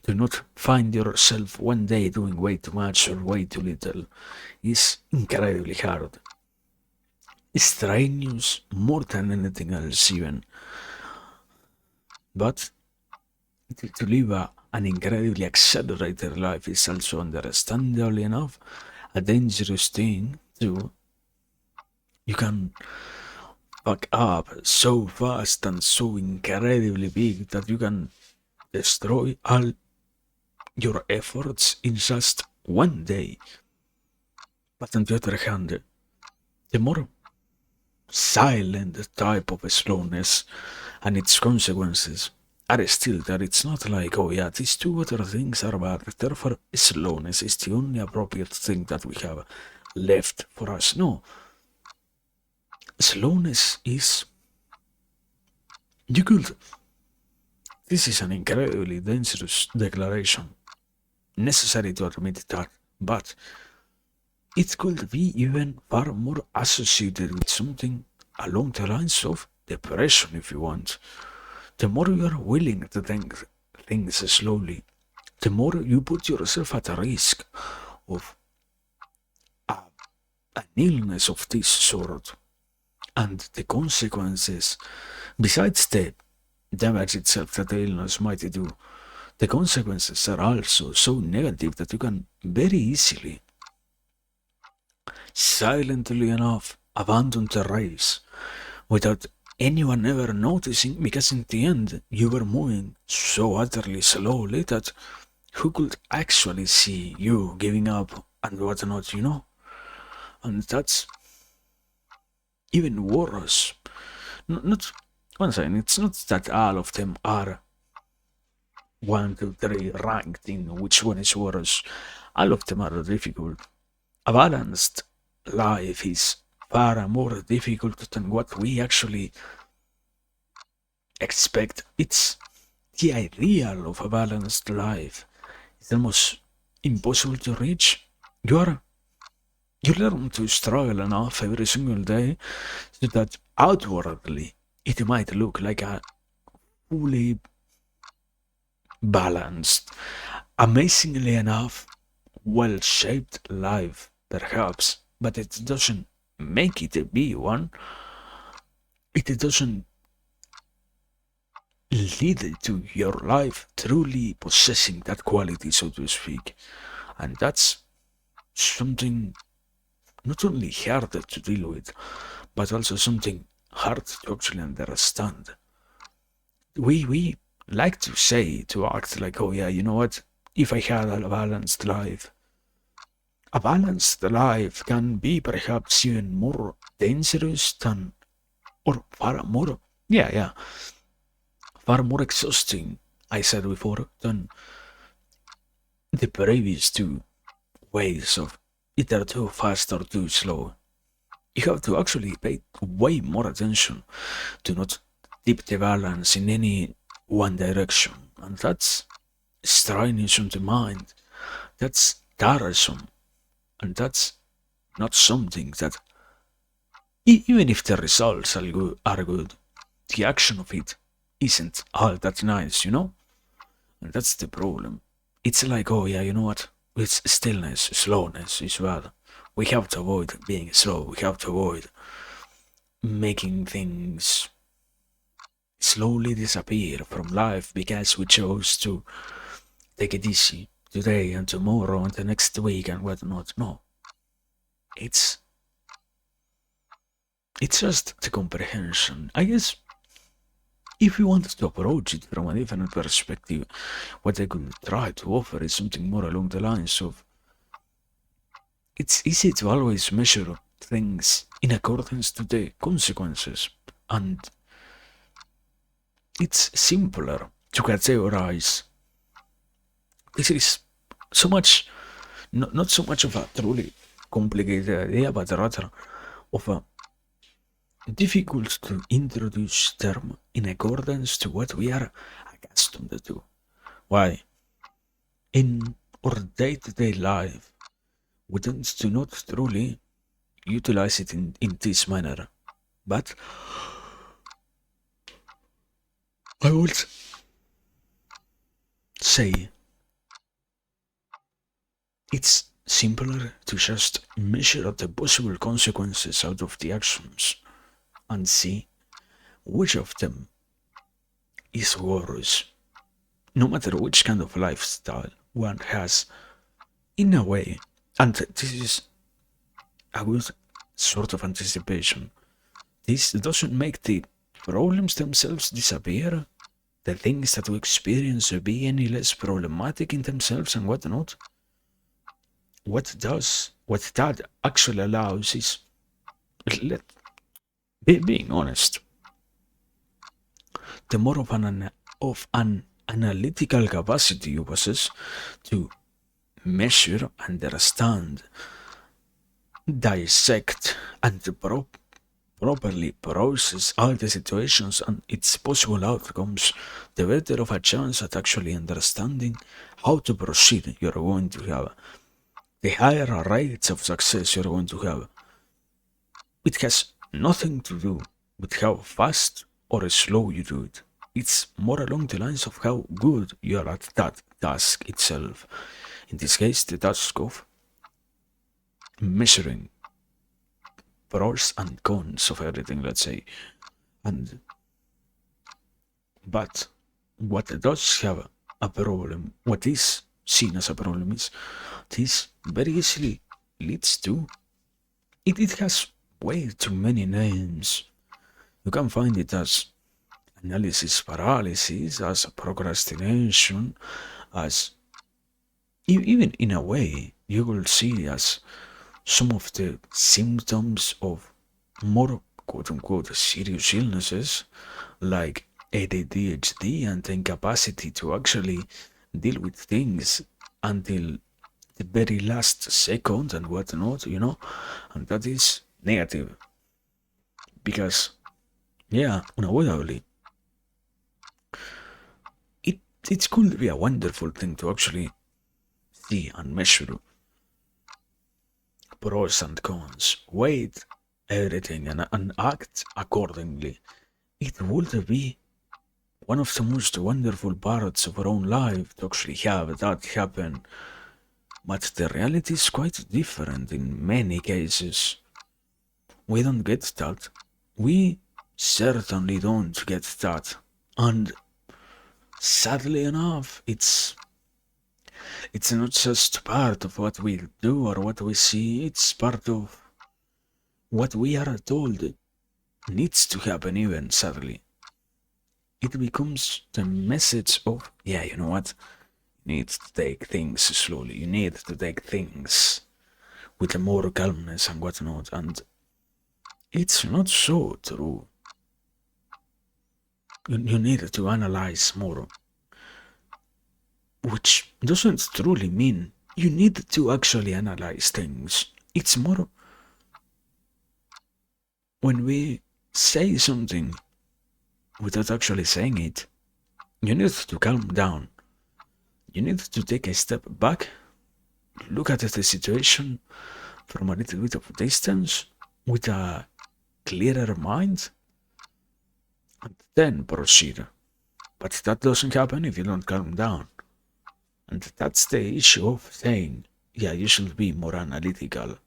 To not find yourself one day doing way too much or way too little is incredibly hard. Strenuous more than anything else, even. But to live an incredibly accelerated life is also, understandably enough, a dangerous thing too. You can fuck up so fast and so incredibly big that you can destroy all your efforts in just one day. But on the other hand, the more silent type of slowness and its consequences are still there. It's not like, oh yeah, these two other things are bad, therefore slowness is the only appropriate thing that we have left for us. No. Slowness is. You could. This is an incredibly dangerous declaration. Necessary to admit that, but it could be even far more associated with something along the lines of depression, if you want. The more you are willing to think things slowly, the more you put yourself at a risk of an illness of this sort. And the consequences, besides the damage itself that the illness might do, the consequences are also so negative that you can very easily, silently enough, abandon the race without anyone ever noticing, because in the end you were moving so utterly slowly that who could actually see you giving up and whatnot, you know? And that's even worse. Not one second, it's not that all of them are 1, 2, 3 ranked in which one is worse. All of them are difficult. A balanced life is far more difficult than what we actually expect. It's the ideal of a balanced life. It's almost impossible to reach. You are you learn to struggle enough every single day so that outwardly it might look like a fully balanced, amazingly enough, well shaped life, perhaps, but it doesn't make it be one. It doesn't lead to your life truly possessing that quality, so to speak. And that's something not only harder to deal with, but also something hard to actually understand. We like to say, to act like, oh yeah, you know what? If I had a balanced life can be perhaps even more dangerous than, or far more, yeah, far more exhausting, I said before, than the previous two ways of either too fast or too slow. You have to actually pay way more attention to not tip the balance in any one direction. And that's strenuous on the mind. That's tiresome. And that's not something that, even if the results are good, the action of it isn't all that nice, you know? And that's the problem. It's like, oh yeah, you know what? It's stillness, slowness is bad. We have to avoid being slow. We have to avoid making things slowly disappear from life because we chose to take it easy today and tomorrow and the next week and whatnot. No, it's it's just the comprehension. I guess if we wanted to approach it from a different perspective, what I could try to offer is something more along the lines of it's easy to always measure things in accordance to the consequences, and it's simpler to categorize. This is so much, not so much of a truly complicated idea, but rather of a difficult to introduce term in accordance to what we are accustomed to. Why? In our day-to-day life, we tend to not truly utilize it in this manner. But I would say it's simpler to just measure the possible consequences out of the actions and see which of them is worse, no matter which kind of lifestyle one has, in a way. And this is a good sort of anticipation. This doesn't make the problems themselves disappear, the things that we experience be any less problematic in themselves and whatnot. What that actually allows is, let, being honest, the more of an analytical capacity you possess to measure, understand, dissect, and properly process all the situations and its possible outcomes, the better of a chance at actually understanding how to proceed you're going to have, the higher rates of success you're going to have. It has nothing to do with how fast or slow you do it. It's more along the lines of how good you are at that task itself. In this case, the task of measuring pros and cons of everything, let's say. And but what does have a problem, what is seen as a problem, is this very easily leads to it has way too many names. You can find it as analysis paralysis, as procrastination, as even in a way you will see as some of the symptoms of more quote unquote serious illnesses like ADHD and the incapacity to actually deal with things until the very last second and whatnot, and that is negative because, yeah, unavoidably, it could be a wonderful thing to actually see and measure pros and cons, weigh everything and act accordingly. It would be one of the most wonderful parts of our own life to actually have that happen. But the reality is quite different in many cases. We don't get that. We certainly don't get that. And sadly enough, it's not just part of what we do or what we see, it's part of what we are told needs to happen even sadly. It becomes the message of, yeah, you know what? You need to take things slowly. You need to take things with more calmness and whatnot. And it's not so true. You need to analyze more, which doesn't truly mean you need to actually analyze things. It's more when we say something without actually saying it, you need to calm down. You need to take a step back, look at the situation from a little bit of distance with a clearer mind, and then proceed. But that doesn't happen if you don't calm down. And that's the issue of saying, yeah, you should be more analytical.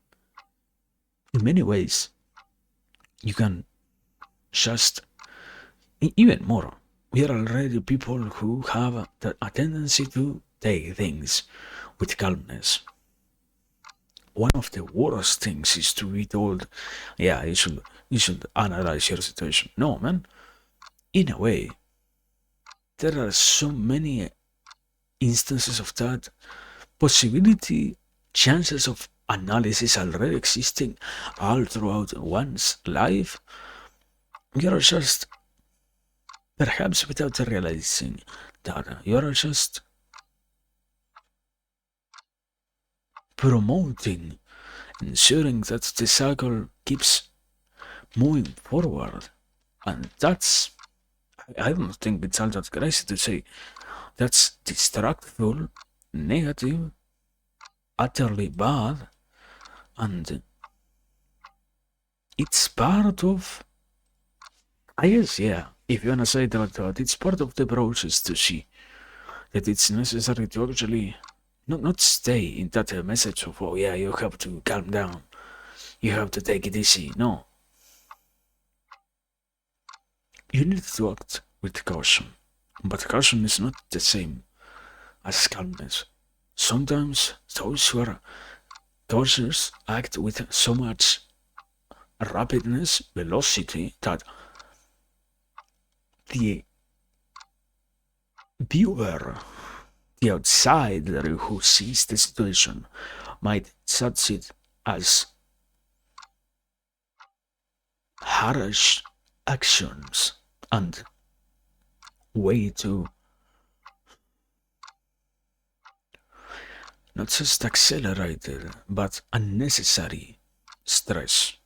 In many ways, you can just, even more, we are already people who have a tendency to take things with calmness. One of the worst things is to be told, yeah, you should analyze your situation. No, man. In a way, there are so many instances of that possibility, chances of analysis already existing all throughout one's life. You're just, perhaps without realizing that, you're just promoting, ensuring that the cycle keeps moving forward. And that's, I don't think it's all that crazy to say, that's distractful, negative, utterly bad, and it's part of, I guess, yeah, if you wanna say that, it's part of the process to see that it's necessary to actually not stay in that message of, oh yeah, you have to calm down, you have to take it easy. No, you need to act with caution, but caution is not the same as calmness. Sometimes those who are cautious act with so much rapidness, velocity, that the viewer, the outsider who sees the situation, might judge it as harsh actions and way too not just accelerated but unnecessary stress.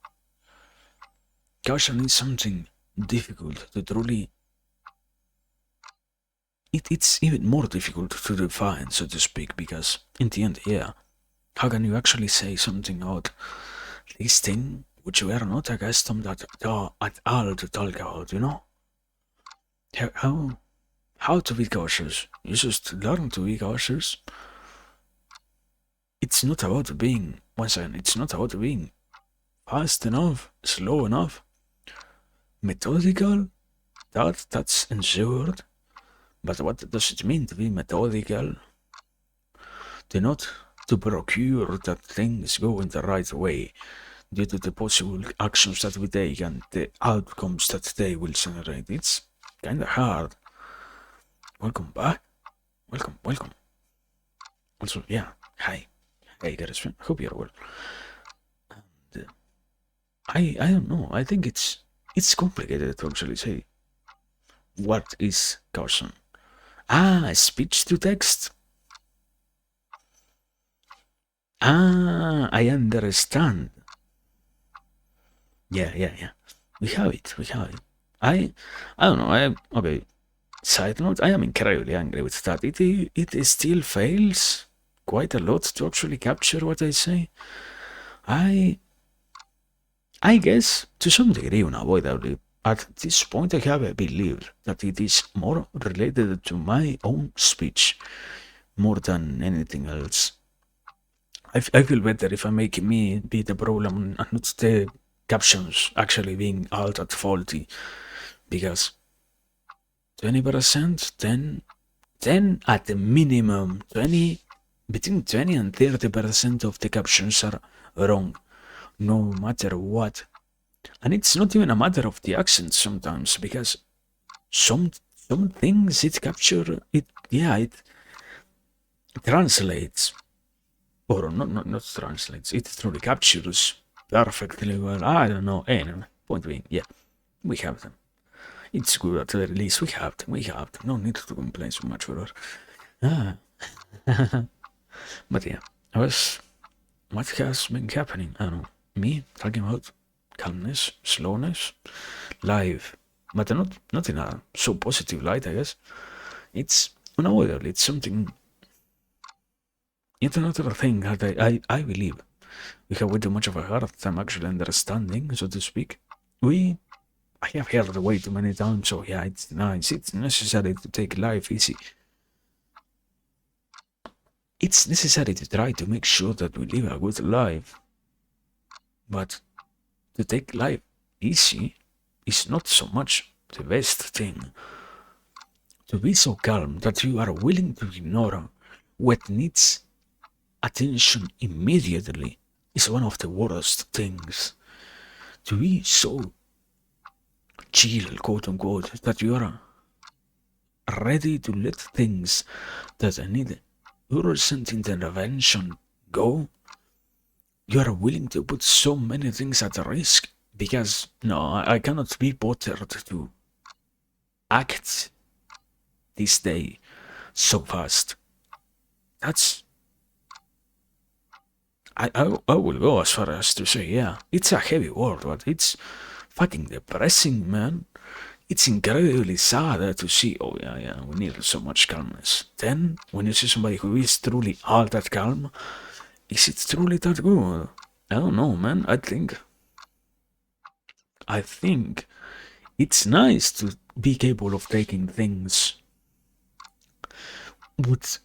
Caution is something difficult to truly. It's even more difficult to define, so to speak, because in the end, yeah, how can you actually say something about this thing which we are not accustomed at all to talk about, you know? How to be cautious? You just learn to be cautious. It's not about being, once again, it's not about being fast enough, slow enough, methodical, that's ensured. But what does it mean to be methodical? To not to procure that things go in the right way due to the possible actions that we take and the outcomes that they will generate. It's kinda hard. Welcome back. Welcome. Also, yeah, hi. Hey guys, I hope you're well. And, I don't know. I think it's complicated to actually say what is caution. Speech to text. I understand. Yeah. We have it. I don't know. Okay. Side note, I am incredibly angry with that. It still fails quite a lot to actually capture what I say. I I guess to some degree unavoidably. At this point I have believed that it is more related to my own speech more than anything else. I feel better if I make me be the problem and not the captions actually being all that faulty, because 20%, then at the minimum 20, between 20 and 30% of the captions are wrong, no matter what. And it's not even a matter of the accent sometimes, because some some things it capture it, yeah, it translates, or not translates, it truly captures perfectly well. I don't know. Anyway, point being, yeah, we have them. It's good at the very least. We have them. We have them. No need to complain so much for her. Ah. But yeah, what has been happening? I don't know. Me talking about calmness, slowness, life, but not in a so positive light, I guess. It's unavoidable. It's something. It's another thing that I believe we have way too much of a hard time actually understanding, so to speak. I have heard way too many times, so yeah, it's nice. It's necessary to take life easy. It's necessary to try to make sure that we live a good life. But to take life easy is not so much the best thing. To be so calm that you are willing to ignore what needs attention immediately is one of the worst things. To be so chill, quote unquote, that you are ready to let things that need urgent intervention go. You are willing to put so many things at risk because no, I cannot be bothered to act this day so fast. That's I will go as far as to say, yeah, it's a heavy word, but it's fucking depressing, man. It's incredibly sad to see, oh yeah, we need so much calmness. Then, when you see somebody who is truly all that calm, is it truly that good? I don't know, man. I think it's nice to be capable of taking things with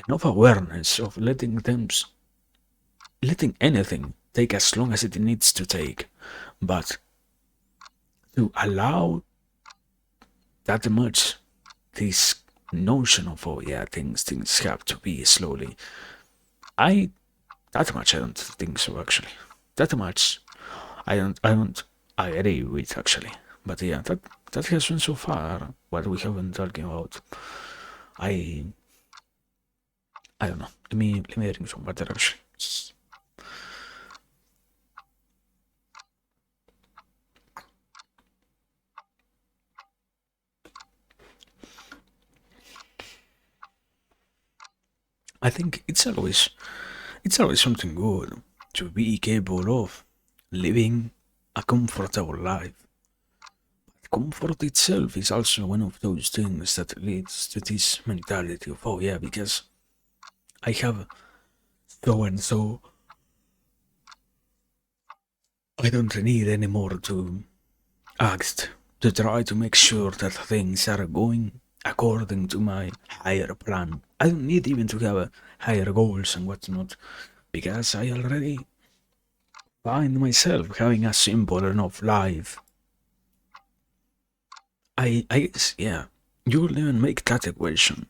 enough awareness of letting anything take as long as it needs to take, but to allow that much this notion of, oh yeah, things have to be slowly. I that much I don't think so actually. That much I don't agree with actually. But yeah, that has been so far what we have been talking about. I I don't know. Let me drink some water actually. I think it's always something good to be capable of living a comfortable life. Comfort itself is also one of those things that leads to this mentality of, oh yeah, because I have so and so, I don't need anymore to act, to try to make sure that things are going according to my higher plan. I don't need even to have higher goals and whatnot, because I already find myself having a simple enough life. I guess, yeah, you will even make that equation.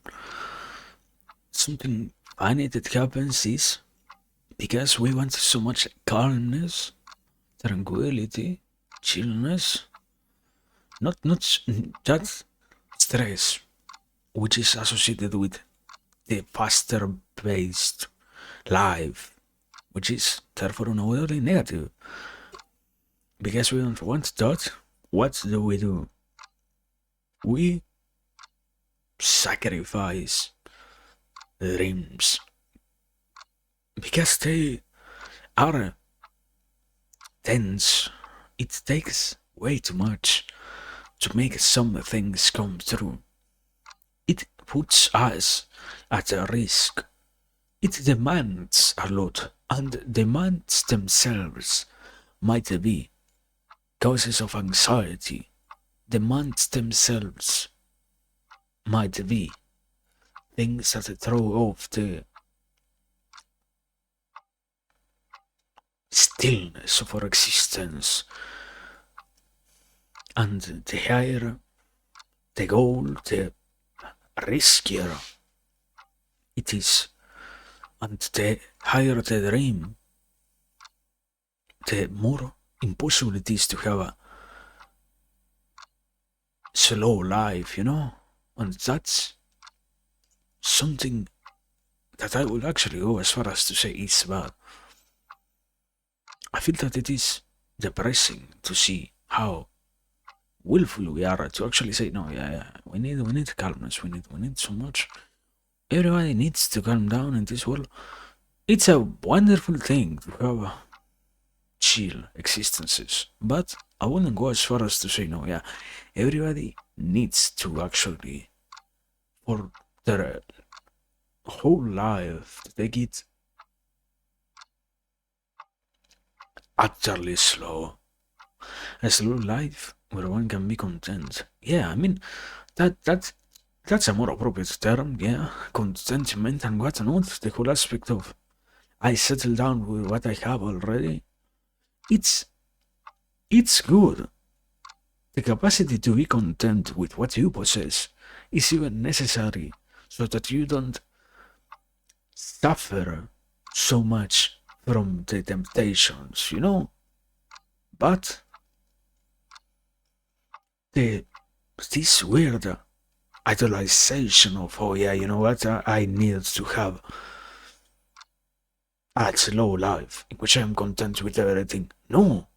Something funny that happens is because we want so much calmness, tranquility, chillness, not that stress, which is associated with the faster paced life, which is therefore unavoidably negative. Because we don't want that, what do? We sacrifice dreams because they are tense. It takes way too much to make some things come true. It puts us at a risk. It demands a lot, and demands themselves might be causes of anxiety. Demands themselves might be things that throw off the stillness of our existence. And the higher the goal, the riskier it is. And the higher the dream, the more impossible it is to have a slow life, And that's something that I would actually go as far as to say is bad. I feel that it is depressing to see how willful we are to actually say, no, we need calmness, we need so much. Everybody needs to calm down in this world. It's a wonderful thing to have chill existences, but I wouldn't go as far as to say, no, everybody needs to actually, for their whole life, to take it utterly slow. A slow life where one can be content. Yeah, I mean, that's a more appropriate term, contentment and whatnot, the whole aspect of I settle down with what I have already. It's good. The capacity to be content with what you possess is even necessary so that you don't suffer so much from the temptations, But this weird idolization of, you know what, I need to have a slow life in which I am content with everything. No,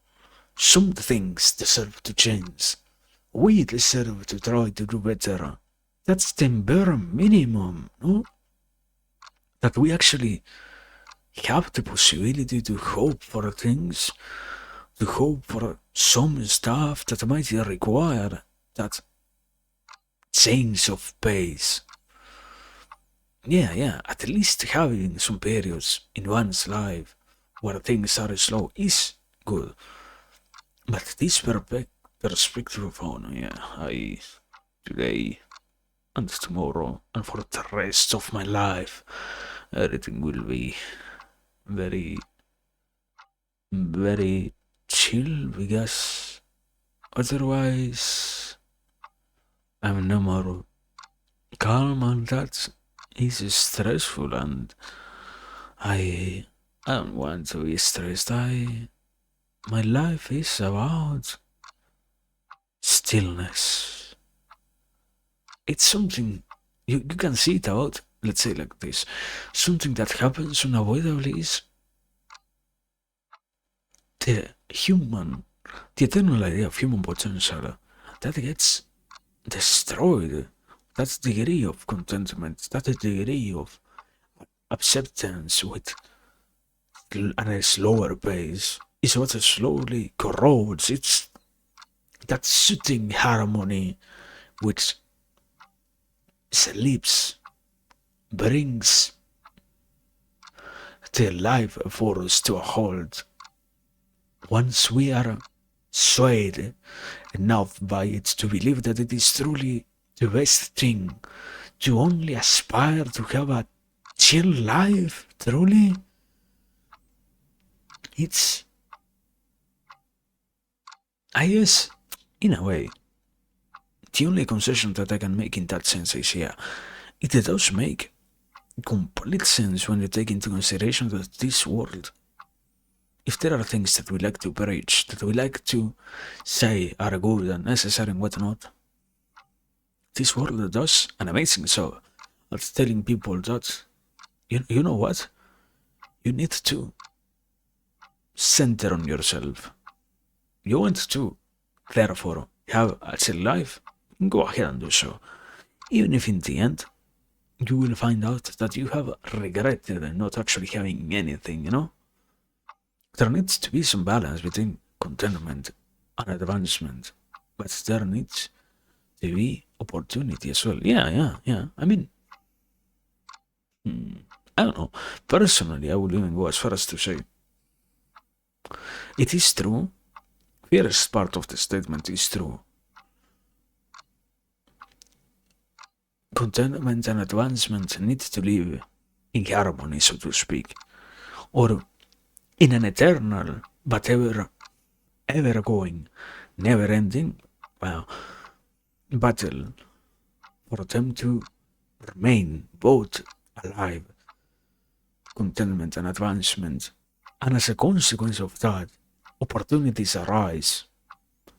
some things deserve to change. We deserve to try to do better. That's the bare minimum, no? That we actually have the possibility to hope for things, to hope for some stuff that might require that change of pace. Yeah, at least having some periods in one's life where things are slow is good. But this perspective of, I today and tomorrow and for the rest of my life, everything will be very, very chill because otherwise I'm no more calm, and that is stressful, and I don't want to be stressed. My life is about stillness. It's something you can see it about, let's say like this, something that happens unavoidably is the eternal idea of human potential that gets destroyed. That degree of contentment, that degree of acceptance with a slower pace is what slowly corrodes. It's that soothing harmony which sleeps brings the life force to a halt. Once we are swayed enough by it to believe that it is truly the best thing to only aspire to have a chill life, truly, it's, I guess, in a way, the only concession that I can make in that sense is, it does make complete sense when you take into consideration that this world, if there are things that we like to preach, that we like to say are good and necessary and whatnot, this world does an amazing job at telling people that, you know what, you need to center on yourself. You want to, therefore, have a chill life, go ahead and do so. Even if in the end, you will find out that you have regretted not actually having anything, There needs to be some balance between contentment and advancement, but there needs TV opportunity as well. Yeah. I mean, I don't know. Personally, I would even go as far as to say it is true. First part of the statement is true. Contentment and advancement need to live in harmony, so to speak, or in an eternal but ever going, never ending battle for them to remain both alive, contentment and advancement. And as a consequence of that, opportunities arise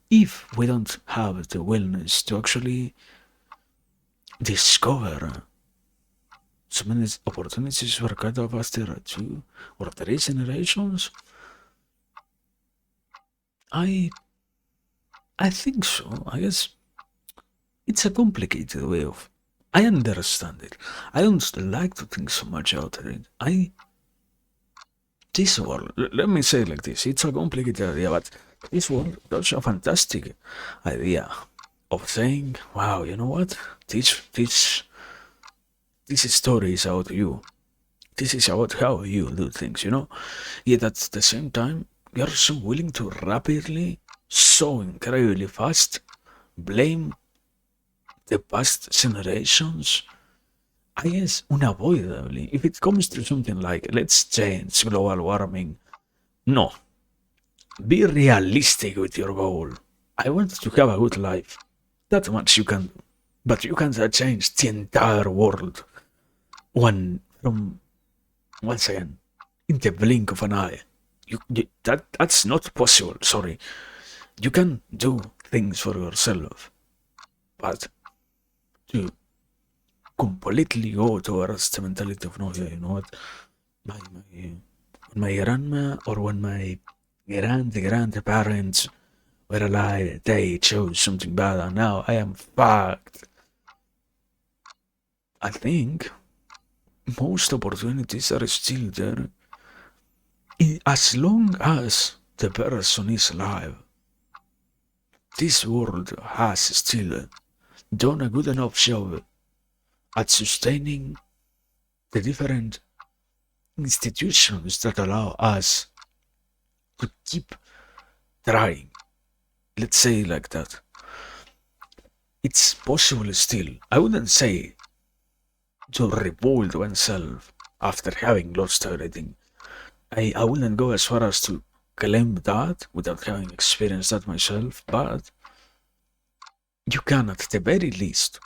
if we don't have the willingness to actually discover so many opportunities for kind of after 2 or 3 generations. I I think so. I guess it's a complicated way of. I understand it. I don't like to think so much out of it. This world, let me say it like this, it's a complicated idea, but this world does a fantastic idea of saying, wow, you know what? This story is about you. This is about how you do things, you know? Yet at the same time, you're so willing to rapidly, so incredibly fast, blame the past generations. I guess unavoidably, if it comes to something like let's change global warming, no. Be realistic with your goal. I want to have a good life. That much you can do. But you can't change the entire world from once again in the blink of an eye. That's not possible, sorry. You can do things for yourself, but to completely go towards the mentality of no, yeah, you know what? My grandma or when my grandparents were alive, they chose something bad, and now I am fucked. I think most opportunities are still there as long as the person is alive. This world has still done a good enough job at sustaining the different institutions that allow us to keep trying. Let's say it like that. It's possible still. I wouldn't say to rebuild oneself after having lost everything. I wouldn't go as far as to claim that without having experienced that myself, but you can at the very least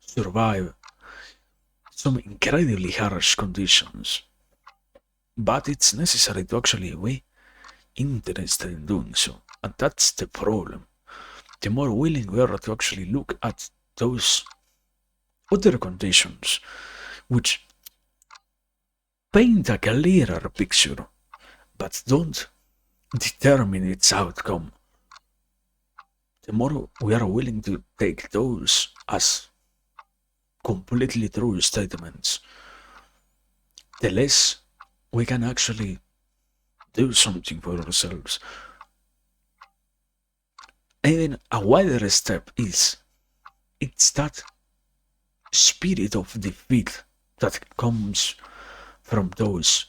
survive some incredibly harsh conditions. But it's necessary to actually be interested in doing so. And that's the problem. The more willing we are to actually look at those other conditions, which paint a clearer picture, but don't determine its outcome, the more we are willing to take those as completely true statements, the less we can actually do something for ourselves. Even a wider step is it's that spirit of defeat that comes from those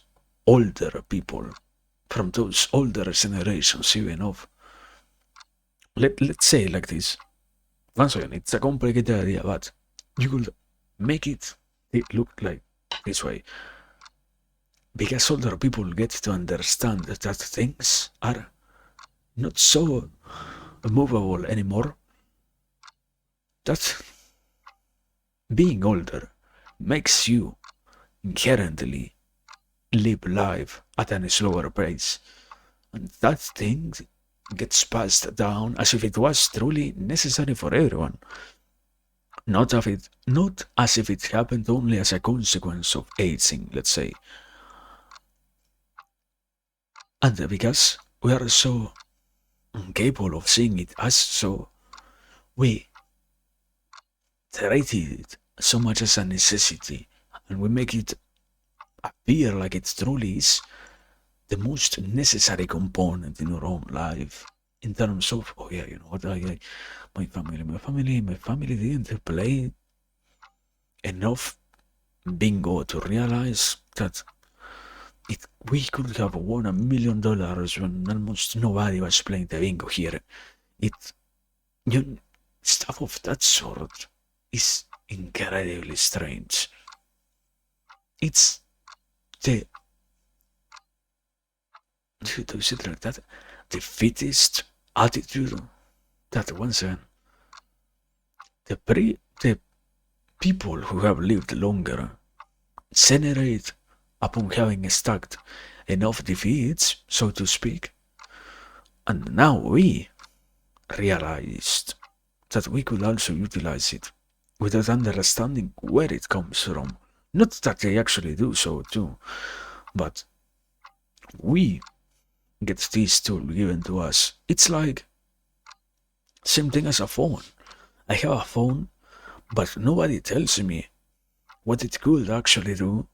older people, from those older generations even of. Let's say it like this. Once again, it's a complicated idea, but you could make it look like this way. Because older people get to understand that things are not so movable anymore, that being older makes you inherently live life at a slower pace, and that thing gets passed down as if it was truly necessary for everyone, not as if it happened only as a consequence of aging, let's say. And because we are so incapable of seeing it as so, we treat it so much as a necessity, and we make it appear like it truly is the most necessary component in our own life. in terms of, oh yeah, you know what, my family didn't play enough bingo to realize that we could have won $1 million when almost nobody was playing the bingo here. It, you, stuff of that sort is incredibly strange. It's the, to say it like that, the fittest attitude that once again, the people who have lived longer generate upon having stacked enough defeats, so to speak, and now we realized that we could also utilize it without understanding where it comes from. Not that they actually do so too, but we get this tool given to us. It's like same thing as a phone. I have a phone, but nobody tells me what it could actually do,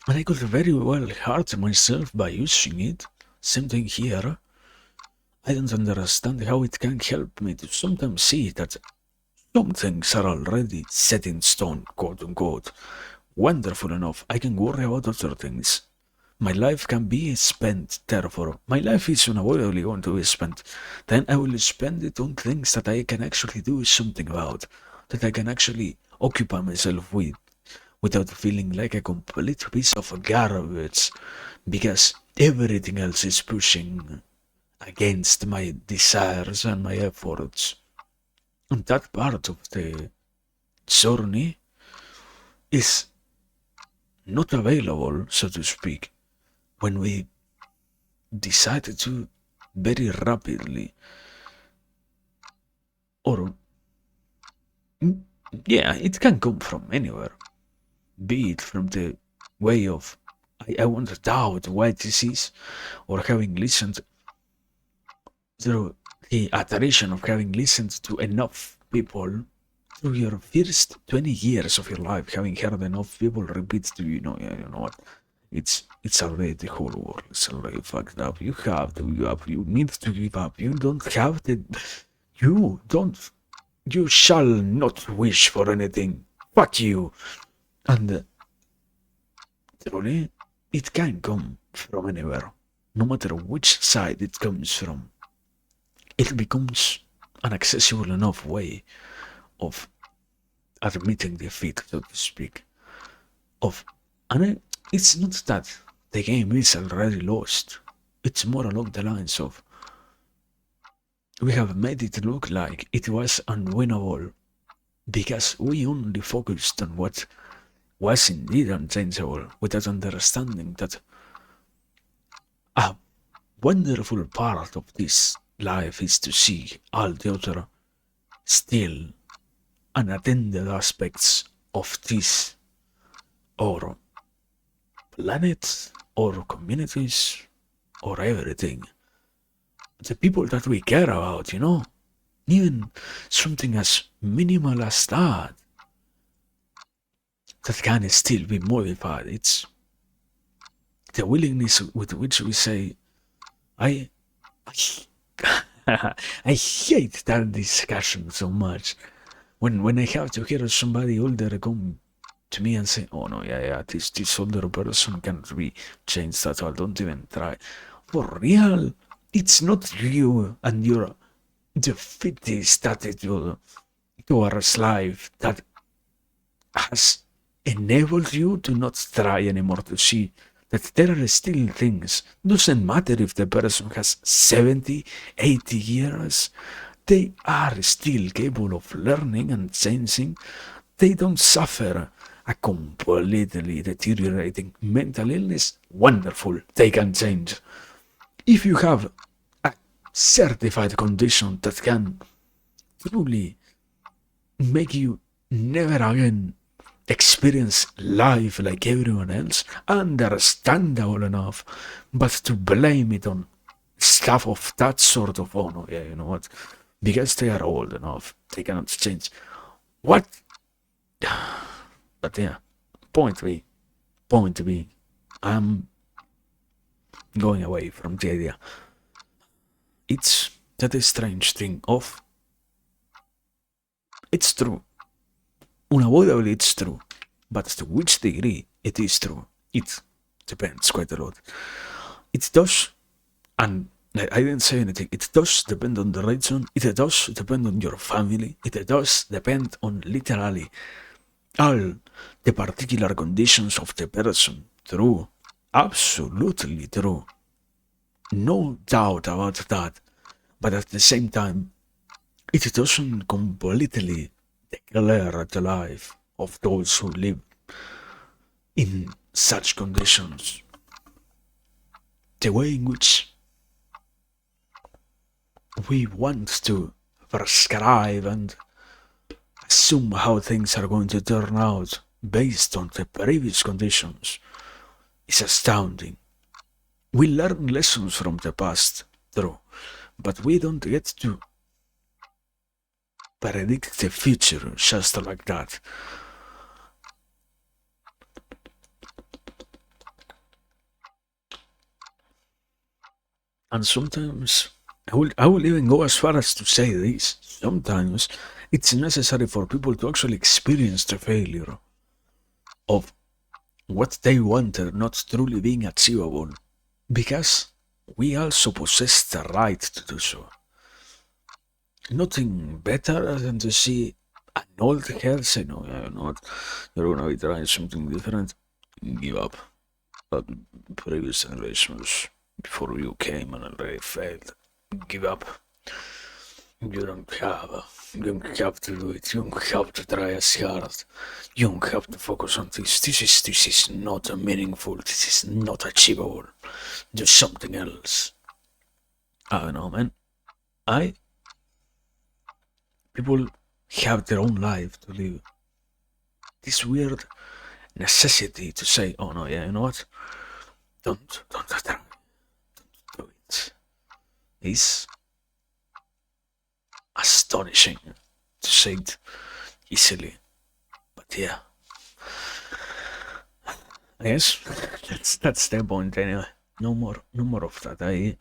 and I could very well hurt myself by using it. Same thing here. I don't understand how it can help me to sometimes see that some things are already set in stone, quote unquote. Wonderful enough, I can worry about other things. My life can be spent, therefore, my life is unavoidably going to be spent. Then I will spend it on things that I can actually do something about, that I can actually occupy myself with, without feeling like a complete piece of garbage, because everything else is pushing against my desires and my efforts. And that part of the journey is not available, so to speak, when we decide to very rapidly, or yeah, it can come from anywhere, be it from the way of I want to doubt why this is, or having listened through the iteration of having listened to enough people through your first 20 years of your life, having heard enough people repeat to you, yeah, you know what, it's already the whole world is already fucked up. You have to give up. You need to give up. You don't have to. You don't. You shall not wish for anything. Fuck you. And truly, it can come from anywhere, no matter which side it comes from. It becomes an accessible enough way of admitting defeat, so to speak. And it's not that the game is already lost. It's more along the lines of we have made it look like it was unwinnable because we only focused on what was indeed unchangeable without understanding that a wonderful part of this life is to see all the other still unattended aspects of this or planet or communities or everything. The people that we care about, you know? Even something as minimal as that can still be modified. It's the willingness with which we say, I, I, I hate that discussion so much. When I have to hear somebody older come to me and say, oh no, yeah, this older person can't be changed at all, don't even try. For real, it's not you and your defeatist attitude towards life that has enabled you to not try anymore, to see that there are still things. Doesn't matter if the person has 70, 80 years, they are still capable of learning and changing. They don't suffer a completely deteriorating mental illness. Wonderful, they can change. If you have a certified condition that can truly make you never again experience life like everyone else, understandable enough, but to blame it on stuff of that sort of, oh no, yeah, you know what, because they are old enough, they cannot change. What? But yeah, point to be, I'm going away from the idea. It's that strange thing of it's true. Unavoidably, it's true. But to which degree it is true, it depends quite a lot. It does, and I didn't say anything. It does depend on the religion. It does depend on your family. It does depend on literally all the particular conditions of the person. True. Absolutely true. No doubt about that. But at the same time, it doesn't completely declare the life of those who live in such conditions. The way in which we want to prescribe and assume how things are going to turn out based on the previous conditions is astounding. We learn lessons from the past, true, but we don't get to predict the future just like that. And sometimes, I will even go as far as to say this. Sometimes it's necessary for people to actually experience the failure of what they wanted not truly being achievable, because we also possess the right to do so. Nothing better than to see an old head say, no, yeah, you know what, you're gonna be trying something different, give up. But previous generations before you came and already failed, give up. You don't have to do it. You don't have to try as hard. You don't have to focus on this. This is not meaningful. This is not achievable. Do something else. I don't know, man. I People have their own life to live. This weird necessity to say, oh no, yeah, you know what? Don't try. Don't do it. It's astonishing to say it easily. But yeah, I guess that's the point anyway. No more of that. I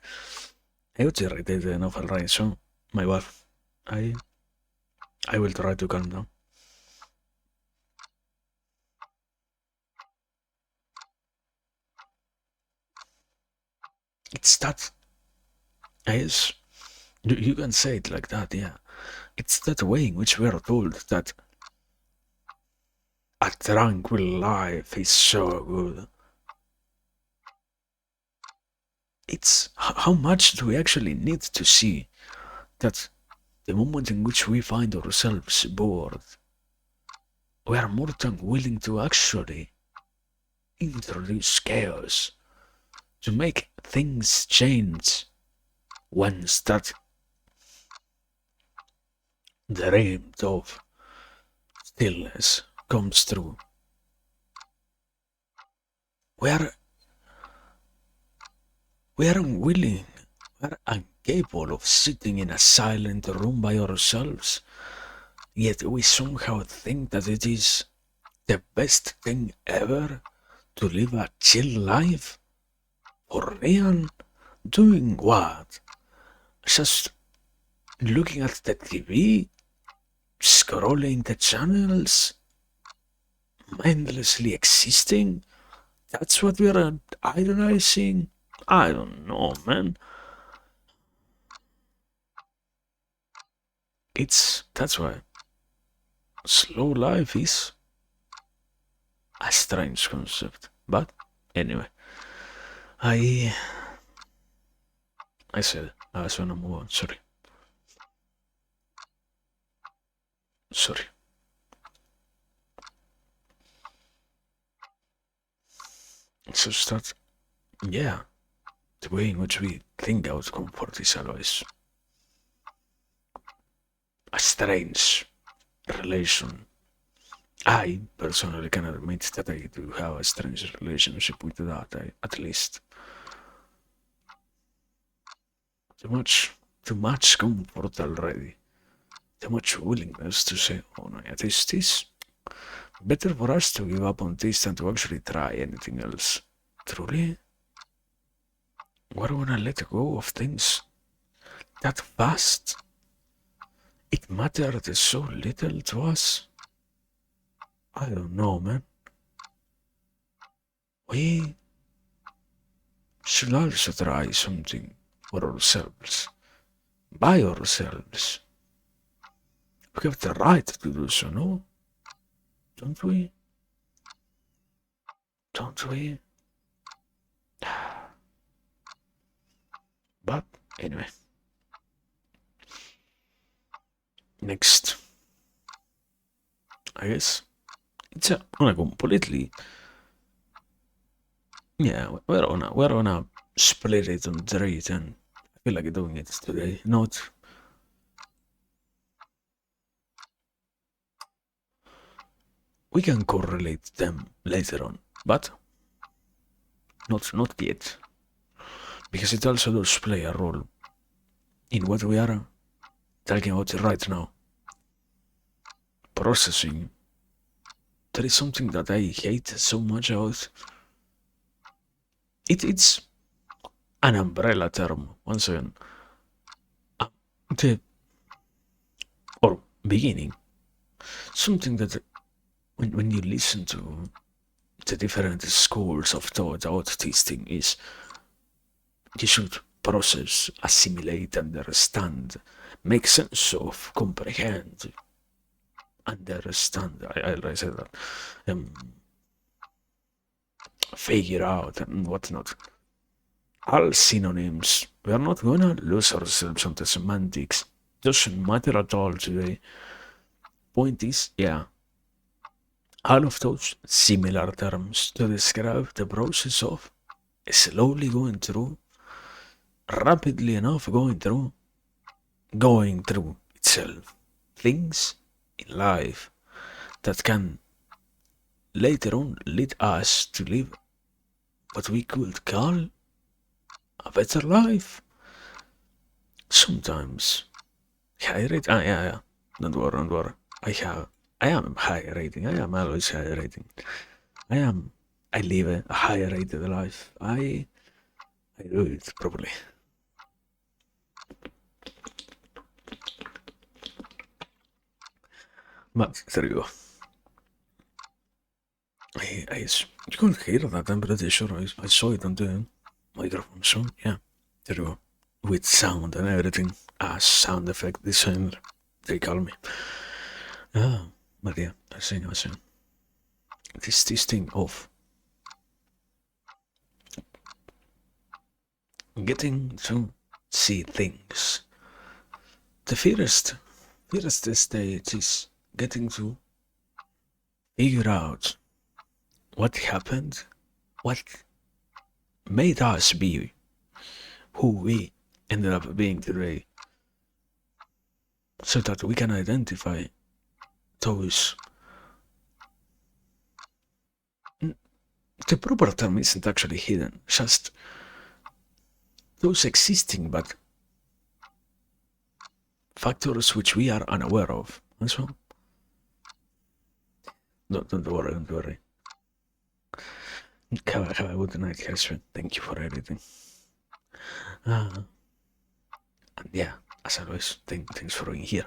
got irritated enough already, so my bad. I I will try to calm down. It's that. I guess you can say it like that, yeah. It's that way in which we are told that a tranquil life is so good. It's how much do we actually need to see that the moment in which we find ourselves bored, we are more than willing to actually introduce chaos, to make things change once that dreamed of stillness comes through. We are we are unwilling, we are incapable of sitting in a silent room by ourselves, yet we somehow think that it is the best thing ever to live a chill life. For real? Doing what? Just looking at the TV? Scrolling the channels? Mindlessly existing? That's what we're idolizing? I don't know, man. That's why slow life is a strange concept. But anyway, I I said I was gonna move on. Sorry. So start, yeah. The way in which we think out comfort is always a strange relation. I personally can admit that I do have a strange relationship with that, at least. Too much comfort already. Too much willingness to say, oh no, yeah, this. Better for us to give up on this than to actually try anything else. Truly, we're gonna let go of things that fast. It mattered so little to us. I don't know, man. We should also try something for ourselves, by ourselves. We have the right to do so, no? Don't we? Don't we? But anyway, next, I guess it's on a completely, yeah. We're on a split it on three, and I feel like doing it today. Not we can correlate them later on, but not yet, because it also does play a role in what we are talking about right now. Processing. That is something that I hate so much about. It's an umbrella term, once again. The or beginning. Something that when you listen to the different schools of thought about this thing is you should process, assimilate, understand, make sense of, comprehend, understand. I said that. Figure out and whatnot. All synonyms. We are not gonna lose ourselves on the semantics. Doesn't matter at all today. Point is, yeah, all of those similar terms to describe the process of slowly going through, rapidly enough going through itself. Things in life that can later on lead us to live what we could call a better life. Sometimes high rate. Yeah. Don't worry. I am high rating. I am always high rating. I live a high rated life. I do it properly. But there you go. You can't hear that, I'm pretty sure. I saw it on the microphone, so yeah, there you go. With sound and everything. Sound effect designer, they call me. But yeah, I was saying, this thing of getting to see things. The first stage is getting to figure out what happened, what made us be who we ended up being today, so that we can identify those. The proper term isn't actually hidden, just those existing but factors which we are unaware of. And so, don't worry. Have a good night, Catherine. Thank you for everything. And yeah, as always, thanks for being here.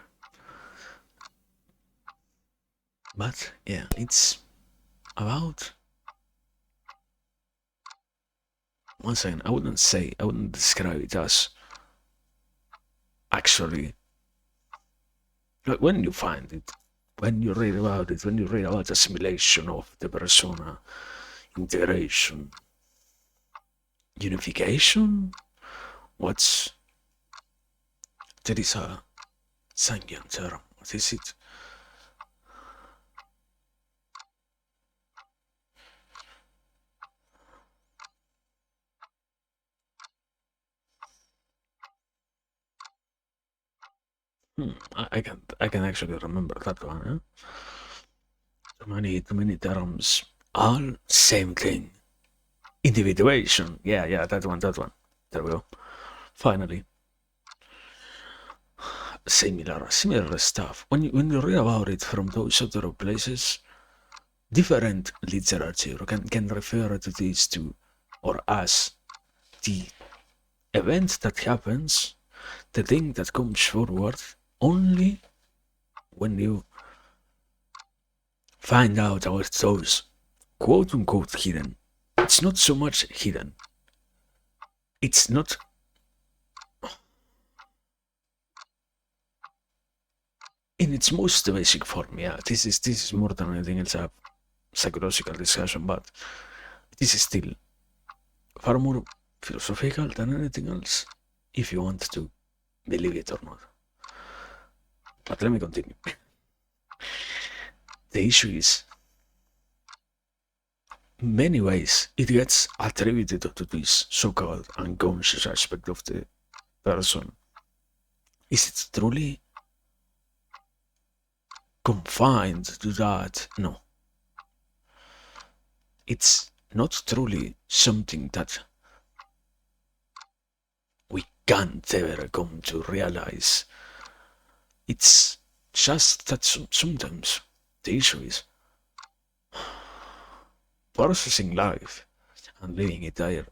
But yeah, it's about. Once again, I wouldn't describe it as actually. Like when you find it, when you read about it, when you read about assimilation of the persona, integration, unification, there is a Sangian term. What is it? I can actually remember that one. Too many terms. All same thing. Individuation. Yeah, that one. There we go. Finally. Similar stuff. When you read about it from those other places, different literature can refer to this to or as the event that happens the thing that comes forward only when you find out about those quote unquote hidden. It's not so much hidden. It's not. In its most basic form, yeah. This is more than anything else a psychological discussion, but this is still far more philosophical than anything else, if you want to believe it or not. But let me continue. The issue is, in many ways, it gets attributed to this so-called unconscious aspect of the person. Is it truly confined to that? No. It's not truly something that we can't ever come to realize. It's just that sometimes the issue is processing life and living it there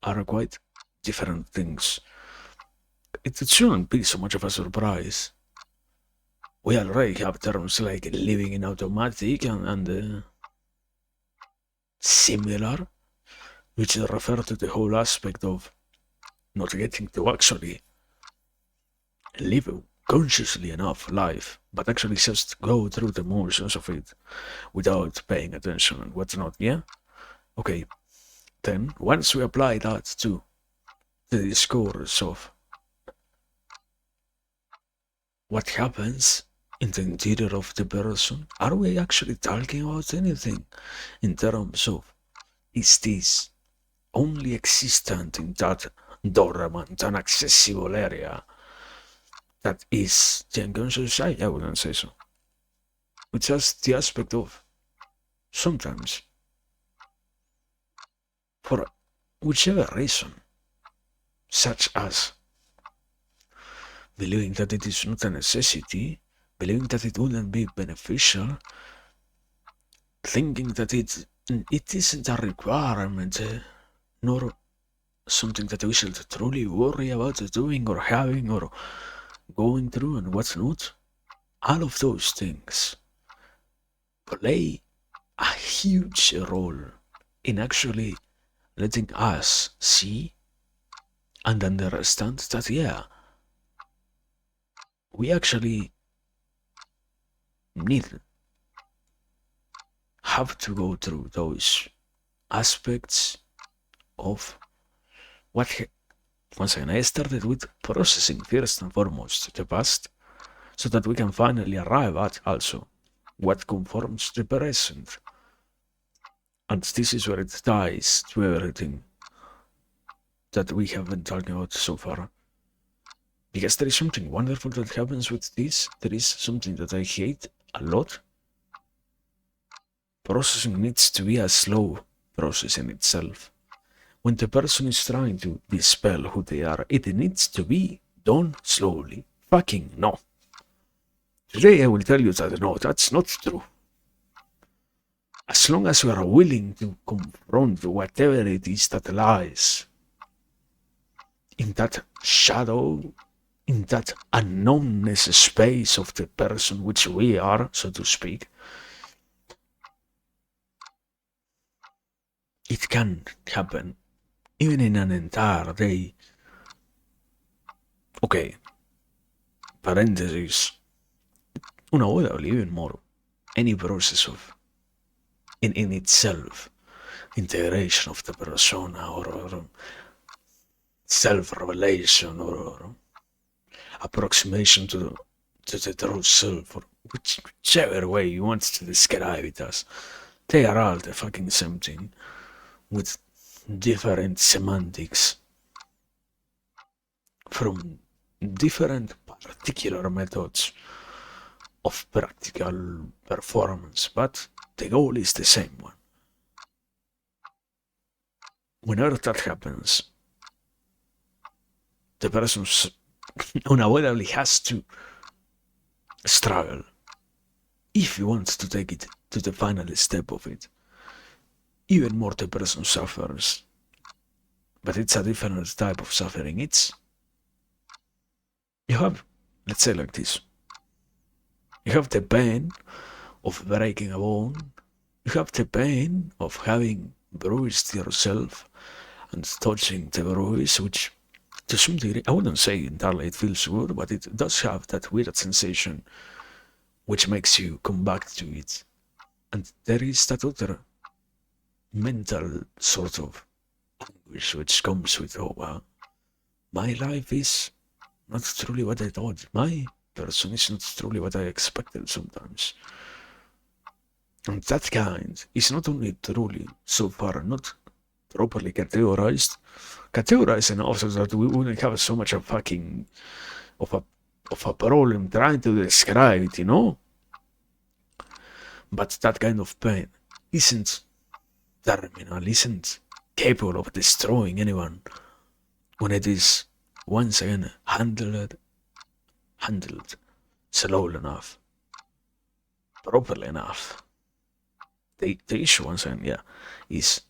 are quite different things. It shouldn't be so much of a surprise. We already have terms like living in automatic and similar, which refer to the whole aspect of not getting to actually live consciously enough life, but actually just go through the motions of it without paying attention and what's not, yeah? Okay, then once we apply that to the discourse of what happens in the interior of the person, are we actually talking about anything in terms of is this only existent in that dormant, inaccessible area that is the unconscious side? I wouldn't say so. It's just the aspect of sometimes, for whichever reason, such as believing that it is not a necessity, believing that it wouldn't be beneficial, thinking that it isn't a requirement, nor something that we should truly worry about doing or having or going through and what's not. All of those things play a huge role in actually letting us see and understand that, yeah, we actually have to go through those aspects of what. Once again, I started with processing first and foremost the past, so that we can finally arrive at also what conforms the present. And this is where it ties to everything that we have been talking about so far. Because there is something wonderful that happens with this, there is something that I hate a lot. Processing needs to be a slow process in itself. When the person is trying to dispel who they are, it needs to be done slowly. Fucking no. Today I will tell you that no, that's not true. As long as you are willing to confront whatever it is that lies in that shadow, in that unknownness space of the person which we are, so to speak, it can happen even in an entire day. Okay, parenthesis, unavoidable even more, any process of in itself integration of the persona or self-revelation or approximation to the true self, or whichever way you want to describe it as, they are all the fucking same thing with different semantics from different particular methods of practical performance, but the goal is the same one. Whenever that happens, the person unavoidably has to struggle if he wants to take it to the final step of it. Even more the person suffers, but it's a different type of suffering. It's You have, let's say like this, you have the pain of breaking a bone, you have the pain of having bruised yourself and touching the bruise, which to some degree, I wouldn't say entirely it feels good, but it does have that weird sensation which makes you come back to it. And there is that other mental sort of anguish which comes with, oh, wow, my life is not truly what I thought. My person is not truly what I expected sometimes. And that kind is not only truly so far not properly categorized enough so that we wouldn't have so much of fucking of a problem trying to describe it, you know? But that kind of pain isn't terminal, isn't capable of destroying anyone when it is once again handled slowly enough, properly enough. The issue once again, yeah, is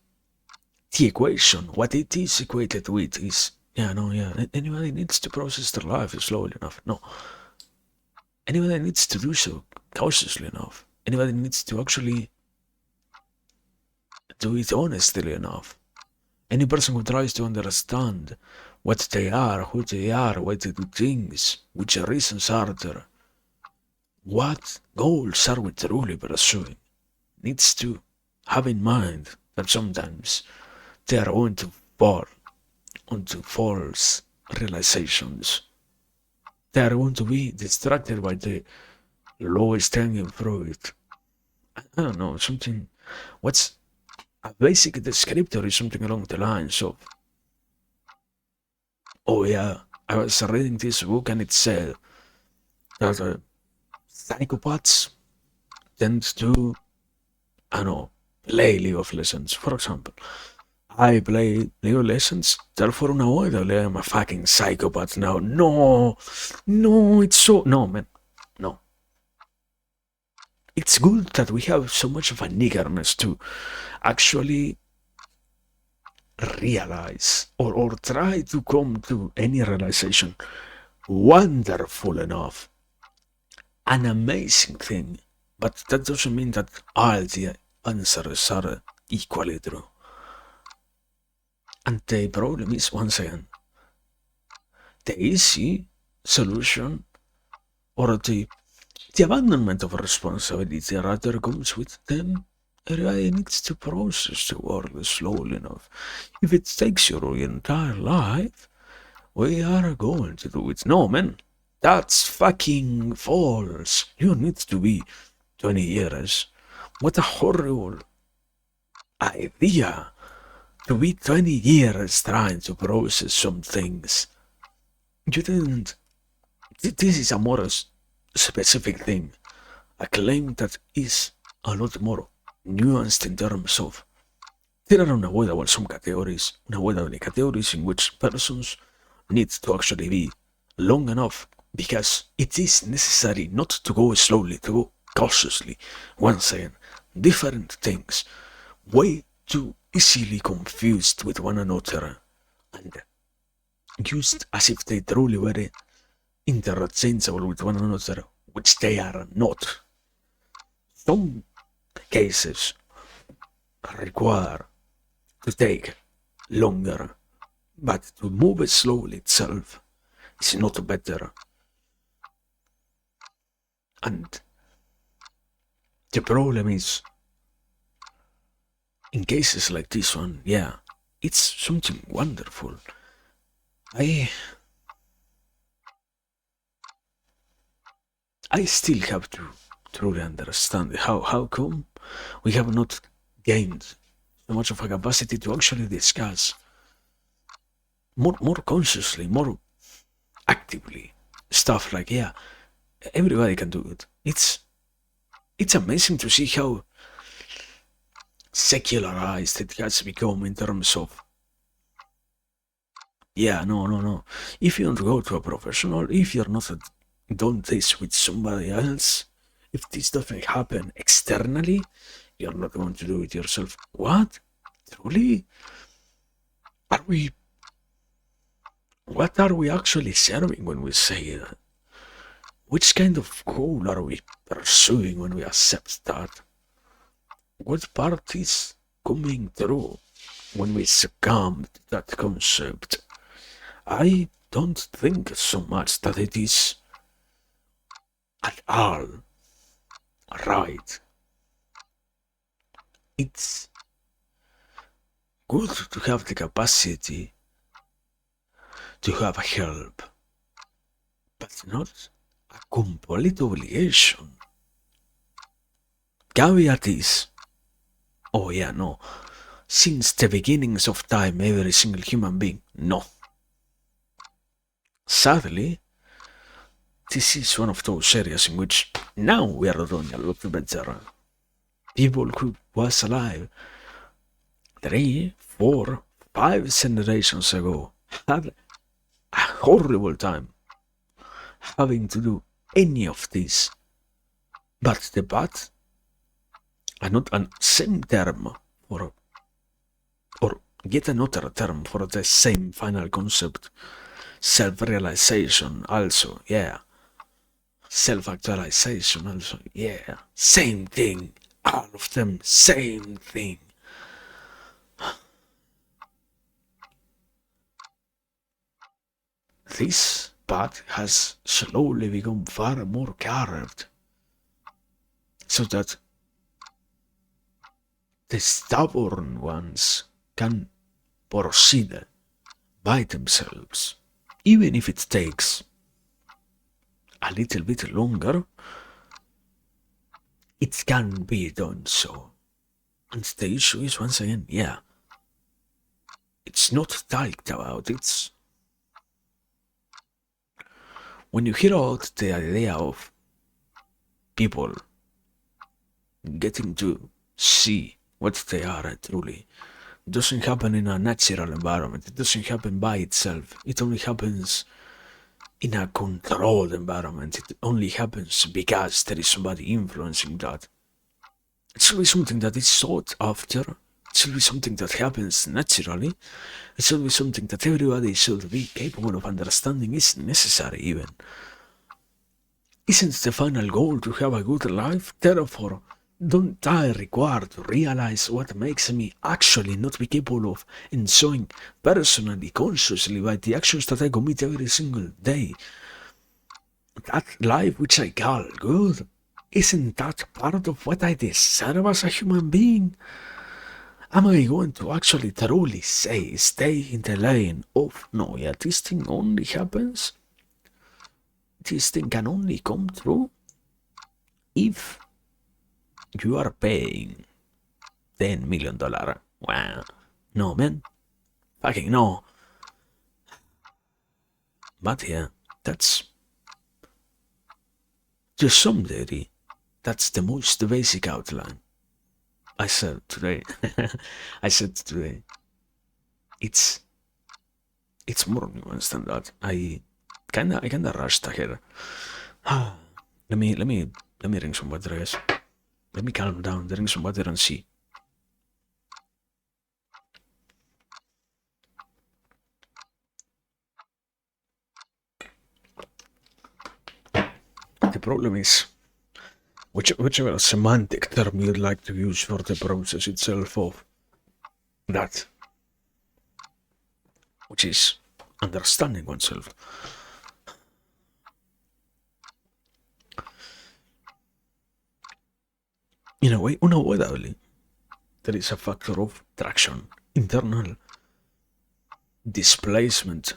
the equation. What it is equated with is, yeah, no, yeah, anybody needs to process their life slowly enough. No, anybody needs to do so cautiously enough. Anybody needs to actually do it honestly enough. Any person who tries to understand what they are, who they are, why they do things, which reasons are there, what goals are we truly pursuing, needs to have in mind that sometimes they are going to fall onto false realizations. They are going to be distracted by the lowest hanging fruit. I don't know, something. What's a basic descriptor is something along the lines of, oh yeah, I was reading this book and it said that psychopaths tend to, I don't know, play League of Legends, for example. I play League of Legends, therefore unavoidably I'm a fucking psychopath now. No, no, it's so, no, man, no. It's good that we have so much of an eagerness to actually realize or try to come to any realization wonderful enough, an amazing thing, but that doesn't mean that all the answers are equally true. And the problem is, once again, the easy solution or the abandonment of responsibility rather comes with them. Everybody needs to process the world slowly enough. If it takes your entire life, we are going to do it. No, man, that's fucking false. You need to be 20 years. What a horrible idea to be 20 years trying to process some things. You didn't. This is a more specific thing. A claim that is a lot more nuanced in terms of there are unavoidable categories in which persons need to actually be long enough because it is necessary not to go slowly, to go cautiously. Once again, different things, way too easily confused with one another and used as if they truly were interchangeable with one another, which they are not. Some cases require to take longer, but to move slowly itself is not better. And the problem is, in cases like this one, yeah, it's something wonderful. I still have to truly understand how come we have not gained so much of a capacity to actually discuss more consciously, more actively stuff like, yeah, everybody can do it. It's amazing to see how secularized it has become in terms of, yeah, no. If you don't go to a professional, if you're not done this with somebody else, if this doesn't happen externally, you're not going to do it yourself. What? Truly? Are we What are we actually serving when we say that? Which kind of goal are we pursuing when we accept that? What part is coming through when we succumb to that concept? I don't think so much that it is at all right. It's good to have the capacity to have help, but not a complete obligation. Caveat is, oh yeah, no, since the beginnings of time, every single human being, no. Sadly, this is one of those areas in which now we are doing a lot better. People who was alive 3, 4, 5 generations ago had a horrible time having to do any of this. But the bad are not a same term for, or yet another term for the same final concept. Self-realization also, yeah. Self-actualization also, yeah. Same thing. All of them, same thing. This path has slowly become far more carved, so that the stubborn ones can proceed by themselves, even if it takes a little bit longer. It can be done so. And the issue is, once again, yeah, it's not talked about. It's when you hear about the idea of people getting to see what they are truly, it doesn't happen in a natural environment. It doesn't happen by itself. It only happens in a controlled environment. It only happens because there is somebody influencing that. It should be something that is sought after. It should be something that happens naturally. It should be something that everybody should be capable of understanding is necessary even. Isn't the final goal to have a good life? Therefore, don't I require to realize what makes me actually not be capable of enjoying personally, consciously by the actions that I commit every single day? That life which I call good, isn't that part of what I deserve as a human being? Am I going to actually truly say, stay in the lane of, no, yeah, this thing only happens, this thing can only come true if you are paying $10 million. Wow. No, man. Fucking no. But yeah, that's, to some degree, that's the most basic outline. I said today. I said today. It's more nuanced than that. I kinda rushed ahead. let me drink some water, guys. Let me calm down, drink some water and see. The problem is, whichever semantic term you'd like to use for the process itself of that, which is understanding oneself. In a way, unavoidably, there is a factor of traction, internal displacement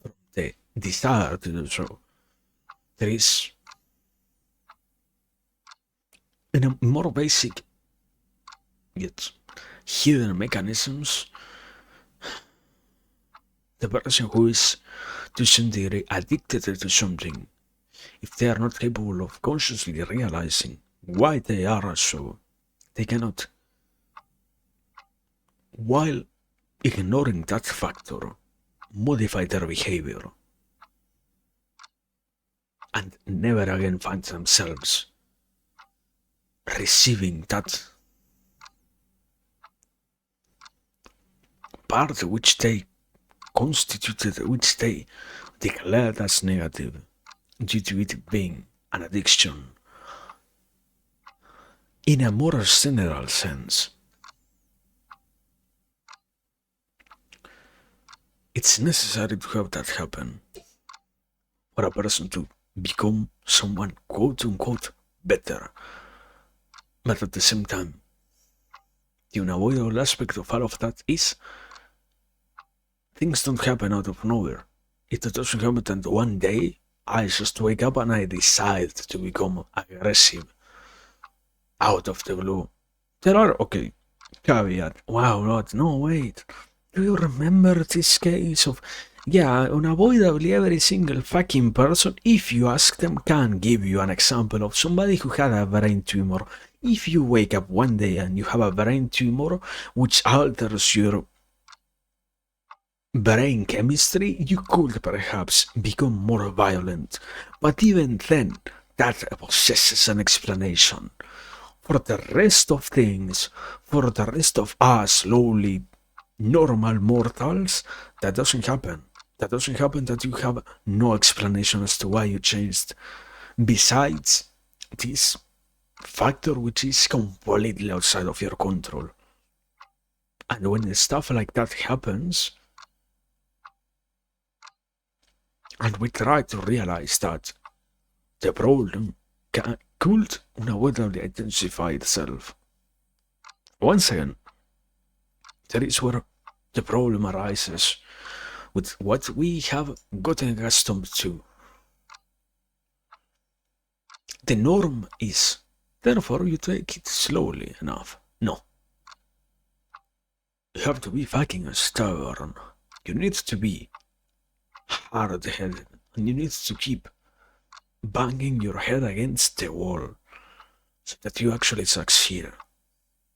from the desire to do so. There is, in a more basic yet hidden mechanisms, the person who is to some degree addicted to something, if they are not capable of consciously realizing why they are so, they cannot, while ignoring that factor, modify their behavior and never again find themselves receiving that part which they constituted which they declared as negative due to it being an addiction. In a more general sense, it's necessary to have that happen for a person to become someone quote unquote better. But at the same time, the unavoidable aspect of all of that is things don't happen out of nowhere. It doesn't happen that one day I just wake up and I decide to become aggressive out of the blue. There are, okay, caveat. Wow, not, no, wait. Do you remember this case of, yeah, unavoidably every single fucking person, if you ask them, can give you an example of somebody who had a brain tumor. If you wake up one day and you have a brain tumor which alters your brain chemistry, you could perhaps become more violent. But even then, that possesses an explanation. For the rest of things, for the rest of us lowly, normal mortals, that doesn't happen. That doesn't happen that you have no explanation as to why you changed. Besides this factor which is completely outside of your control. And when stuff like that happens, and we try to realize that the problem could unavoidably intensify itself. Once again, that is where the problem arises with what we have gotten accustomed to. The norm is, therefore you take it slowly enough. No. You have to be fucking stubborn. You need to be hard-headed, and you need to keep banging your head against the wall so that you actually succeed.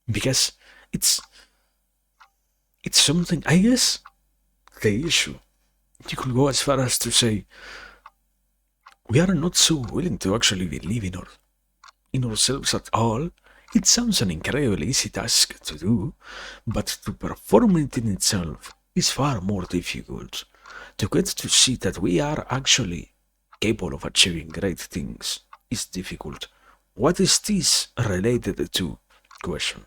Because it's something, I guess, the issue. You could go as far as to say, we are not so willing to actually believe in ourselves at all. It sounds an incredibly easy task to do, but to perform it in itself is far more difficult. To get to see that we are actually capable of achieving great things is difficult. What is this related to? Question.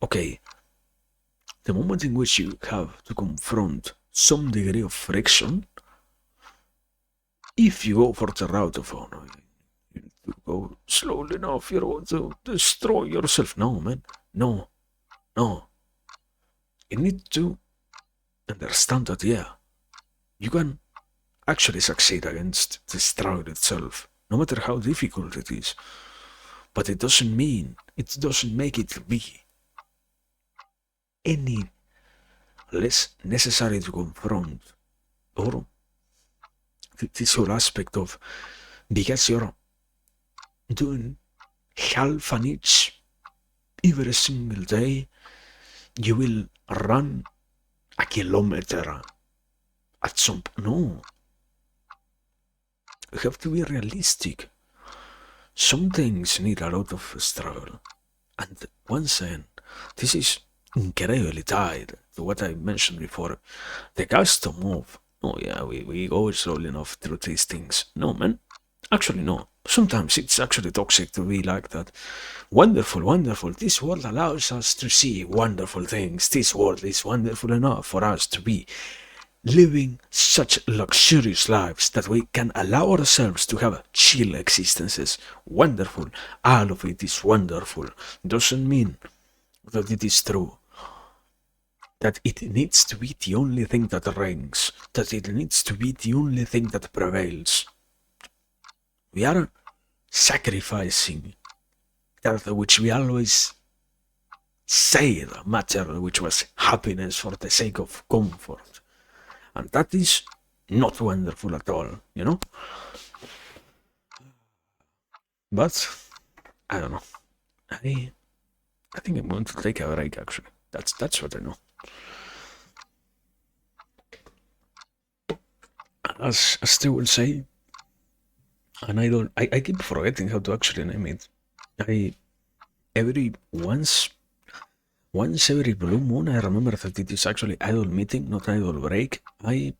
Okay, the moment in which you have to confront some degree of friction, if you go for the route of honor, you need to go slowly enough, you're going to destroy yourself. No, man. No. You need to understand that, yeah, you can actually succeed against the struggle itself, no matter how difficult it is. But it doesn't make it be any less necessary to confront, or this whole aspect of, because you're doing half an inch every single day, you will run a kilometer at some point. No. You have to be realistic. Some things need a lot of struggle. And once again, this is incredibly tied to what I mentioned before. The custom of, oh yeah, we go slowly enough through these things. No, man. Actually, no. Sometimes it's actually toxic to be like that. Wonderful, wonderful. This world allows us to see wonderful things. This world is wonderful enough for us to be living such luxurious lives that we can allow ourselves to have chill existences. Wonderful. All of it is wonderful. Doesn't mean that it is true. That it needs to be the only thing that reigns. That it needs to be the only thing that prevails. We are sacrificing that which we always said mattered, which was happiness, for the sake of comfort. And that is not wonderful at all, you know? But, I don't know. I think I'm going to take a break, actually. That's what I know. As they will say, and I keep forgetting how to actually name it. Every once Once every blue moon, I remember that it is actually idle meeting, not idle break. I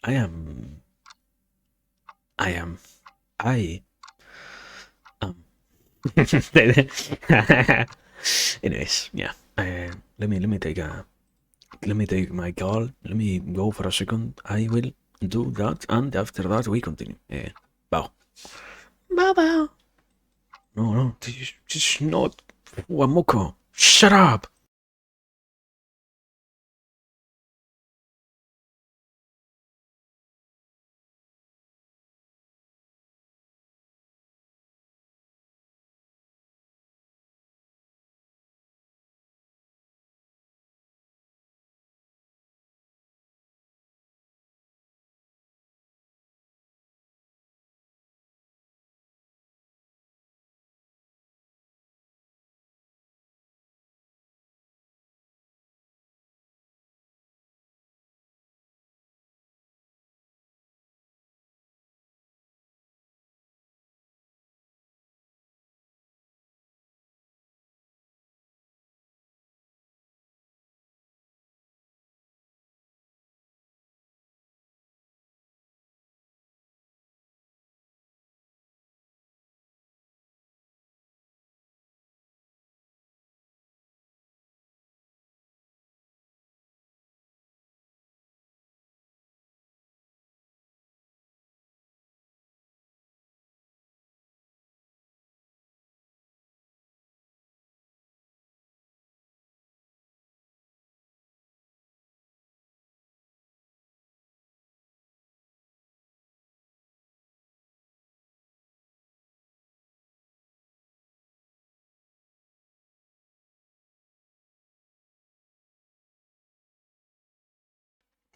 am. I am. I am. Anyways, yeah. Let me take my call. Let me go for a second. I will do that, and after that we continue. Bow. Bow bow. No, no, this is not Wamoko. Shut up.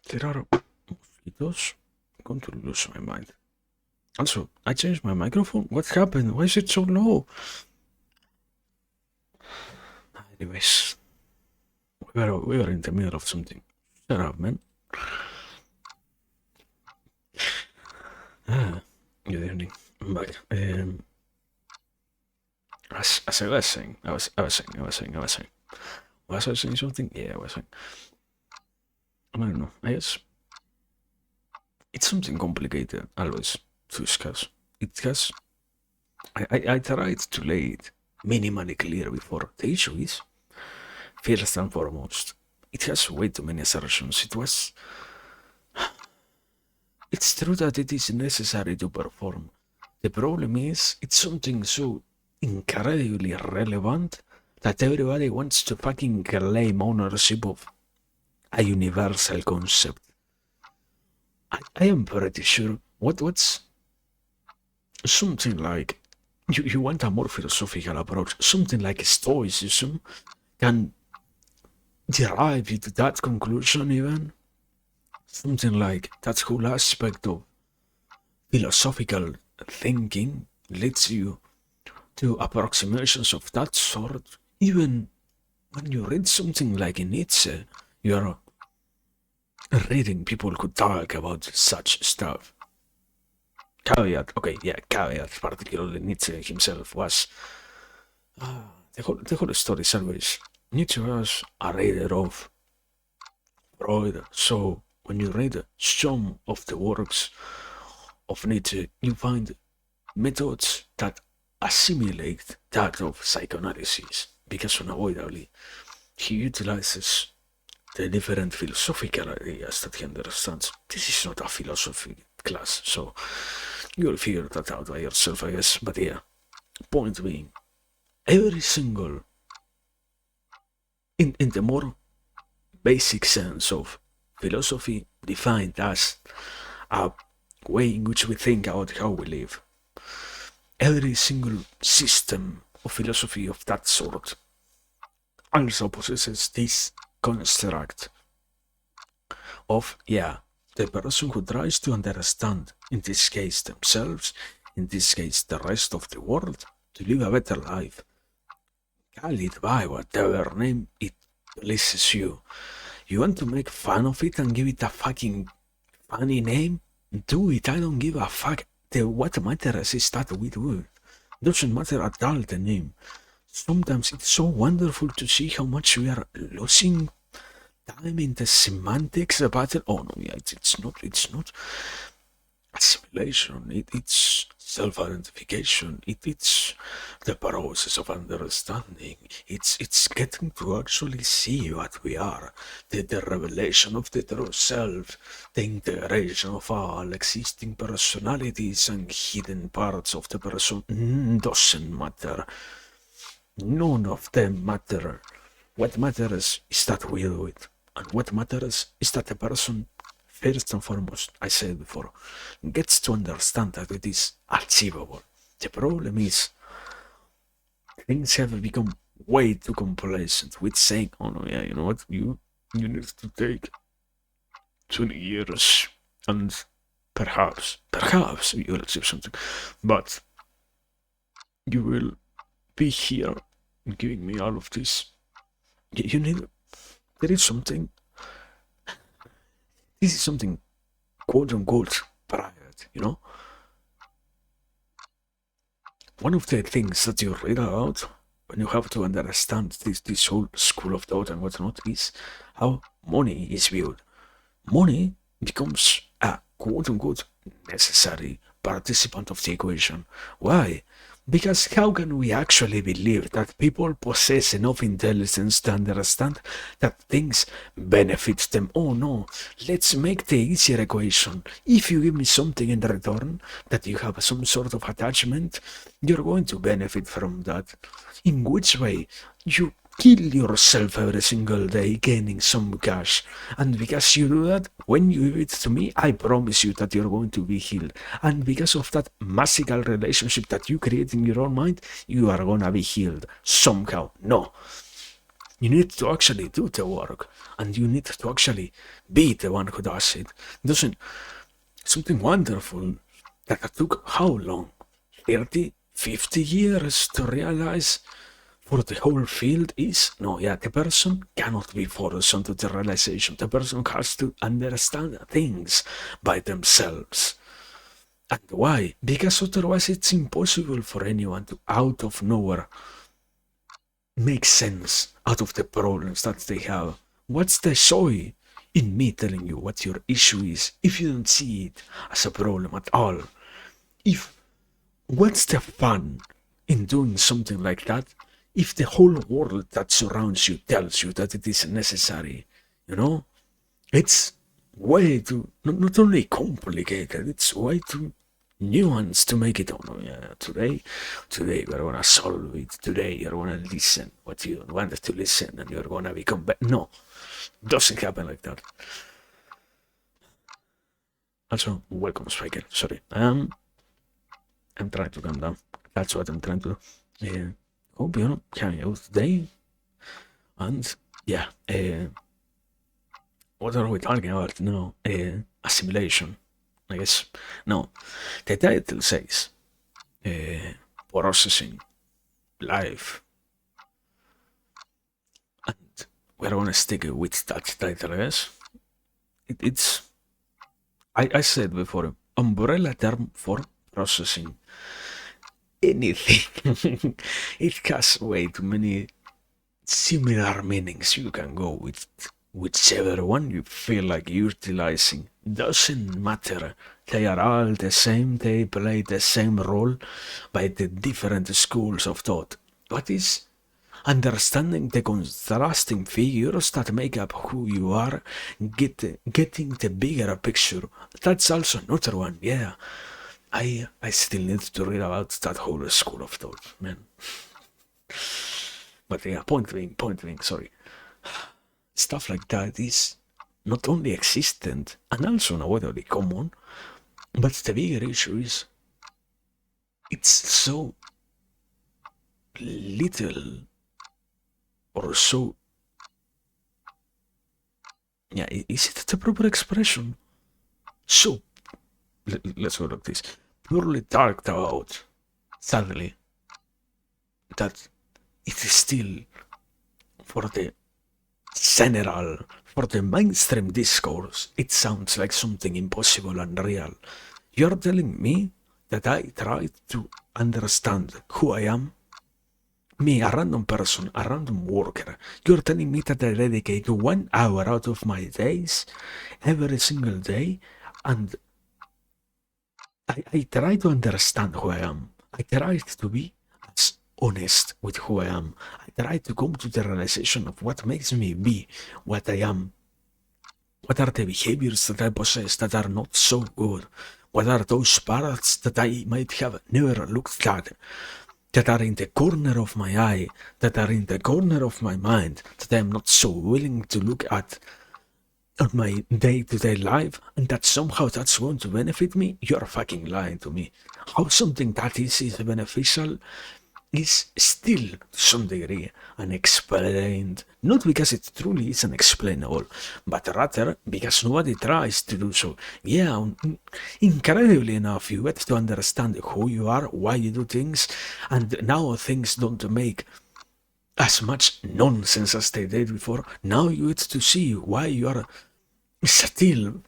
There are mosquitoes. I'm going to lose my mind. Also, I changed my microphone. What happened? Why is it so low? Anyways, we were in the middle of something. Shut up, man. Good evening. I'm back. As I was saying, was I saying something? Yeah, I was saying. I don't know. I guess it's something complicated always to discuss. It has. I tried to lay it minimally clear before. The issue is, first and foremost, it has way too many assertions. It's true that it is necessary to perform. The problem is, it's something so incredibly relevant that everybody wants to fucking claim ownership of a universal concept. I am pretty sure what's something like you want a more philosophical approach, something like Stoicism can derive you to that conclusion even. Something like that whole aspect of philosophical thinking leads you to approximations of that sort. Even when you read something like Nietzsche, you're reading people who talk about such stuff. Caveat, okay, yeah, caveat, particularly Nietzsche himself was the whole story is always Nietzsche was a reader of Freud, so when you read some of the works of Nietzsche, you find methods that assimilate that of psychoanalysis, because unavoidably he utilizes the different philosophical ideas that he understands. This is not a philosophy class, so you'll figure that out by yourself, I guess. But yeah, point being, every single, in the more basic sense of philosophy defined as a way in which we think about how we live, every single system of philosophy of that sort also possesses this construct of, yeah, the person who tries to understand, in this case themselves, in this case the rest of the world, to live a better life. Call it by whatever name it pleases you. You want to make fun of it and give it a fucking funny name? Do it, I don't give a fuck. What matters is that we do it. Doesn't matter at all the name. sometimes it's so wonderful to see how much we are losing time in the semantics about it. Oh no, yeah, it's not assimilation, it's self-identification, it's the process of understanding, it's getting to actually see what we are, the revelation of the true self, the integration of all existing personalities and hidden parts of the person. Doesn't matter. None of them matter. What matters is that we do it. And what matters is that the person, first and foremost, I said before, gets to understand that it is achievable. The problem is, things have become way too complacent with saying, oh no, yeah, you know what, you need to take 20 years and perhaps you will achieve something. But you will be here giving me all of this. You need, there is something, this is something quote unquote private, you know? One of the things that you read about when you have to understand this whole school of thought and whatnot is how money is viewed. Money becomes a quote unquote necessary participant of the equation. Why? Because how can we actually believe that people possess enough intelligence to understand that things benefit them? Oh no, let's make the easier equation. If you give me something in return that you have some sort of attachment, you're going to benefit from that. In which way? You kill yourself every single day gaining some cash, and because you do that, when you give it to me, I promise you that you're going to be healed. And because of that magical relationship that you create in your own mind, you are gonna be healed somehow. No, you need to actually do the work, and you need to actually be the one who does it. Doesn't something wonderful that took how long, 30, 50 years to realize for the whole field is, no, yeah, the person cannot be forced onto the realization. The person has to understand things by themselves. And why? Because otherwise it's impossible for anyone to, out of nowhere, make sense out of the problems that they have. What's the joy in me telling you what your issue is if you don't see it as a problem at all? If what's the fun in doing something like that if the whole world that surrounds you tells you that it is necessary? You know, it's way too not only complicated, it's way too nuanced to make it. Oh no, yeah, today we're gonna solve it. Today you're gonna listen what you don't want to listen, and you're gonna become better. No, doesn't happen like that. Also, welcome, Striker. Sorry, I'm trying to calm down. That's what I'm trying to do. Hope you're having a good day. And yeah, what are we talking about now? Assimilation, I guess. No, the title says processing life, and we're gonna stick with that title, I guess. It's I said before, umbrella term for processing anything. It has way too many similar meanings. You can go with whichever one you feel like utilizing. Doesn't matter. They are all the same. They play the same role by the different schools of thought. What is understanding the contrasting figures that make up who you are, getting the bigger picture. That's also another one, yeah. I still need to read about that whole school of thought, man. But yeah, point being, sorry. Stuff like that is not only existent and also unavoidably common, but the bigger issue is it's so little or so. Yeah, is it the proper expression? So, let's go like this. Purely talked about, sadly, that it is still for the general, for the mainstream discourse, it sounds like something impossible and real. You're telling me that I tried to understand who I am Me, a random person, a random worker, you're telling me that I dedicate 1 hour out of my days every single day, and I try to understand who I am. I try to be as honest with who I am. I try to come to the realization of what makes me be what I am. What are the behaviors that I possess that are not so good? What are those parts that I might have never looked at, that are in the corner of my eye, that are in the corner of my mind, that I am not so willing to look at on my day-to-day life, and that somehow that's going to benefit me? You're fucking lying to me. How something that is beneficial is still, to some degree, unexplained. Not because it truly is unexplainable, but rather because nobody tries to do so. Yeah, incredibly enough, you get to understand who you are, why you do things, and now things don't make as much nonsense as they did before. Now you get to see why you are still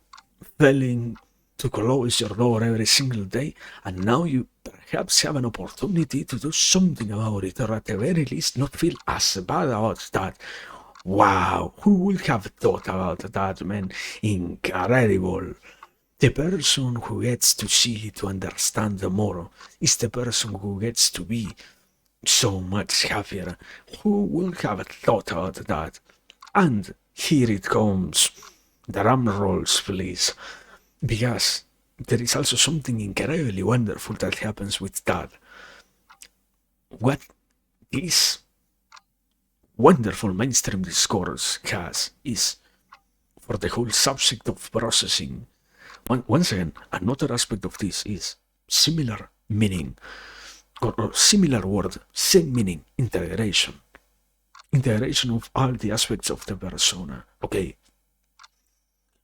failing to close your door every single day, and now you perhaps have an opportunity to do something about it, or at the very least not feel as bad about that. Wow, who would have thought about that, man? Incredible. The person who gets to see, to understand more, is the person who gets to be so much happier. Who would have thought about that? And here it comes. Drum rolls, please. Because there is also something incredibly wonderful that happens with that. What this wonderful mainstream discourse has is for the whole subject of processing. Once again, another aspect of this is similar meaning, or similar word, same meaning, integration. Integration of all the aspects of the persona. Okay,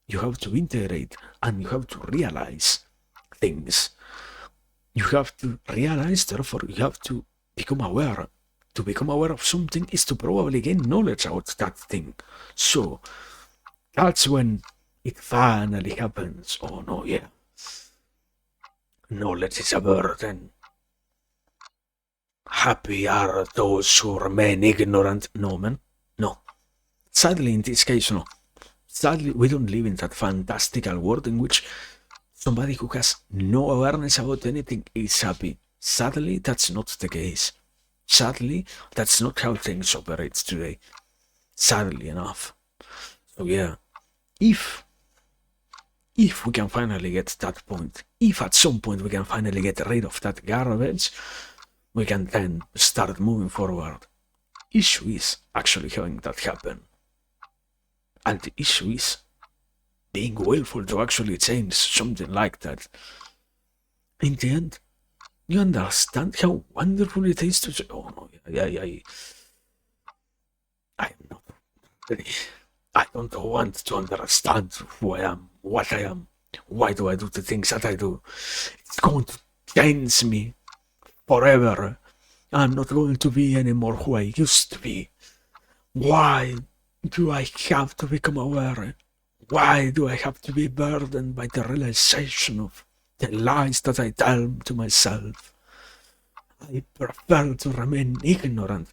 you have to integrate and you have to realize things. You have to realize, therefore, you have to become aware. To become aware of something is to probably gain knowledge about that thing. So, that's when it finally happens. Oh no, yeah. Knowledge is a burden. Happy are those who remain ignorant. No, man. No. Sadly, in this case, no. Sadly, we don't live in that fantastical world in which somebody who has no awareness about anything is happy. Sadly, that's not the case. Sadly, that's not how things operate today. Sadly enough. So yeah, if we can finally get to that point, if at some point we can finally get rid of that garbage, we can then start moving forward. Issue is actually having that happen. And the issue is being willful to actually change something like that. In the end, you understand how wonderful it is to say, oh no, I'm not ready. I don't want to understand who I am, what I am, why do I do the things that I do. It's going to change me forever. I'm not going to be anymore who I used to be. Why do I have to become aware? Why do I have to be burdened by the realization of the lies that I tell to myself? I prefer to remain ignorant.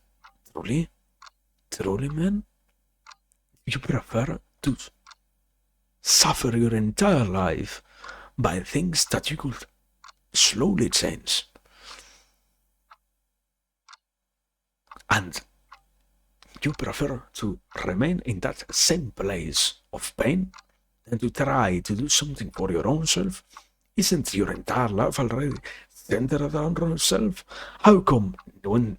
Truly? Truly, man? You prefer to suffer your entire life by things that you could slowly change. And you prefer to remain in that same place of pain than to try to do something for your own self? Isn't your entire life already centered around yourself? How come when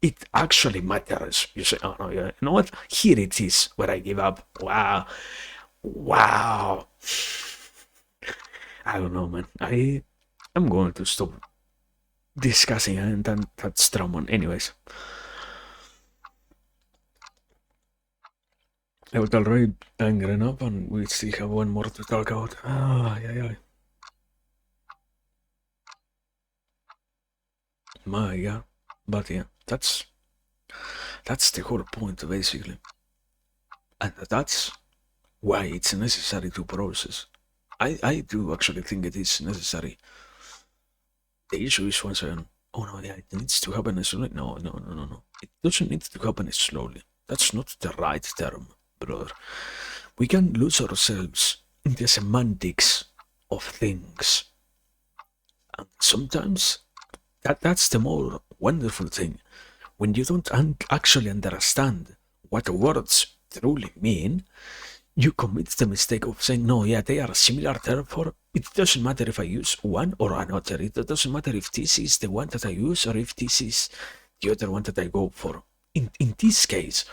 it actually matters, you say, oh no, yeah, you know what? Here it is where I give up. Wow. Wow. I don't know, man. I'm going to stop discussing and then that's Strawman. Anyways. I was already angry enough and we still have one more to talk about. Yeah. My god. But yeah, that's the whole point basically. And that's why it's necessary to process. I do actually think it is necessary. The issue is once again, Oh no, yeah, it needs to happen slowly. No, no, no, no, no. It doesn't need to happen slowly. That's not the right term, brother. We can lose ourselves in the semantics of things. And sometimes that's the more wonderful thing. When you don't actually understand what words truly mean, you commit the mistake of saying, no, yeah, they are similar, therefore it doesn't matter if I use one or another. It doesn't matter if this is the one that I use or if this is the other one that I go for. In this case,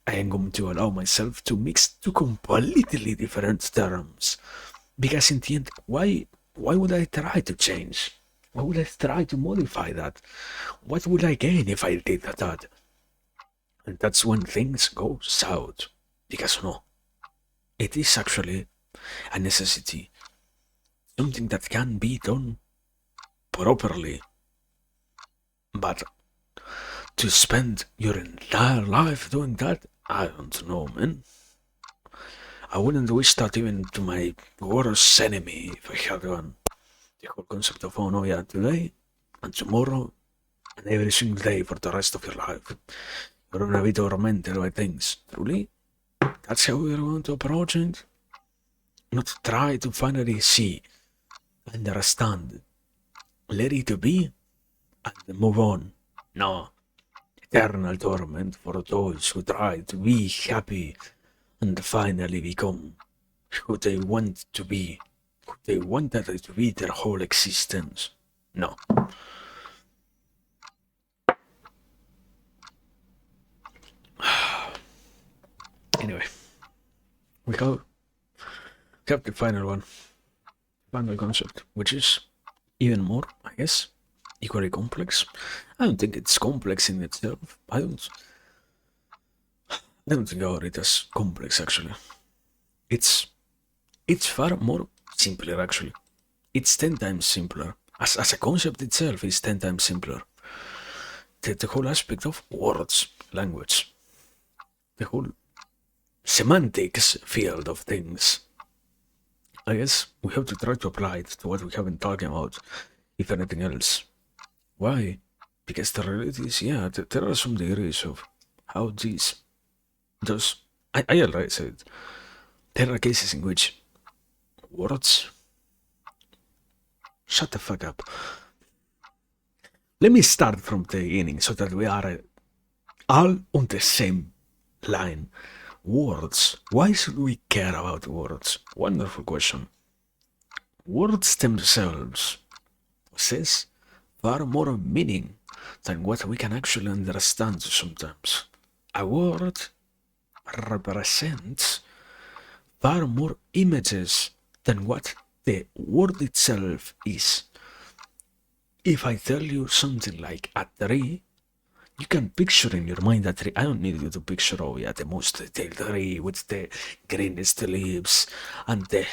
I am going to allow myself to mix two completely different terms. Because in the end, why would I try to change? Why would I try to modify that? What would I gain if I did that? And that's when things go south. Because no, it is actually a necessity, something that can be done properly. But to spend your entire life doing that, I don't know, man. I wouldn't wish that even to my worst enemy if I had one. The whole concept of, oh no, yeah, today and tomorrow and every single day for the rest of your life. You're gonna be tormented by things. Truly? That's how we're going to approach it? Not try to finally see, understand, let it be, and move on. No. Eternal torment for those who try to be happy and finally become who they want to be, who they wanted to be their whole existence. No. Anyway, we have the final concept, which is even more, I guess, equally complex. I don't think it's complex in itself. I don't think about it as complex actually. It's far more simpler actually. It's 10 times simpler. As a concept itself is 10 times simpler. The whole aspect of words, language, the whole semantics field of things. I guess we have to try to apply it to what we have been talking about, if anything else. Why? Because the reality is, yeah, there are some degrees of how these does. I already said there are cases in which words. Shut the fuck up. Let me start from the beginning so that we are all on the same line. Words. Why should we care about words? Wonderful question. Words themselves possess far more meaning than what we can actually understand sometimes. A word represents far more images than what the word itself is. If I tell you something like a tree, you can picture in your mind that tree. I don't need you to picture, oh yeah, the most detailed tree with the greenest leaves and the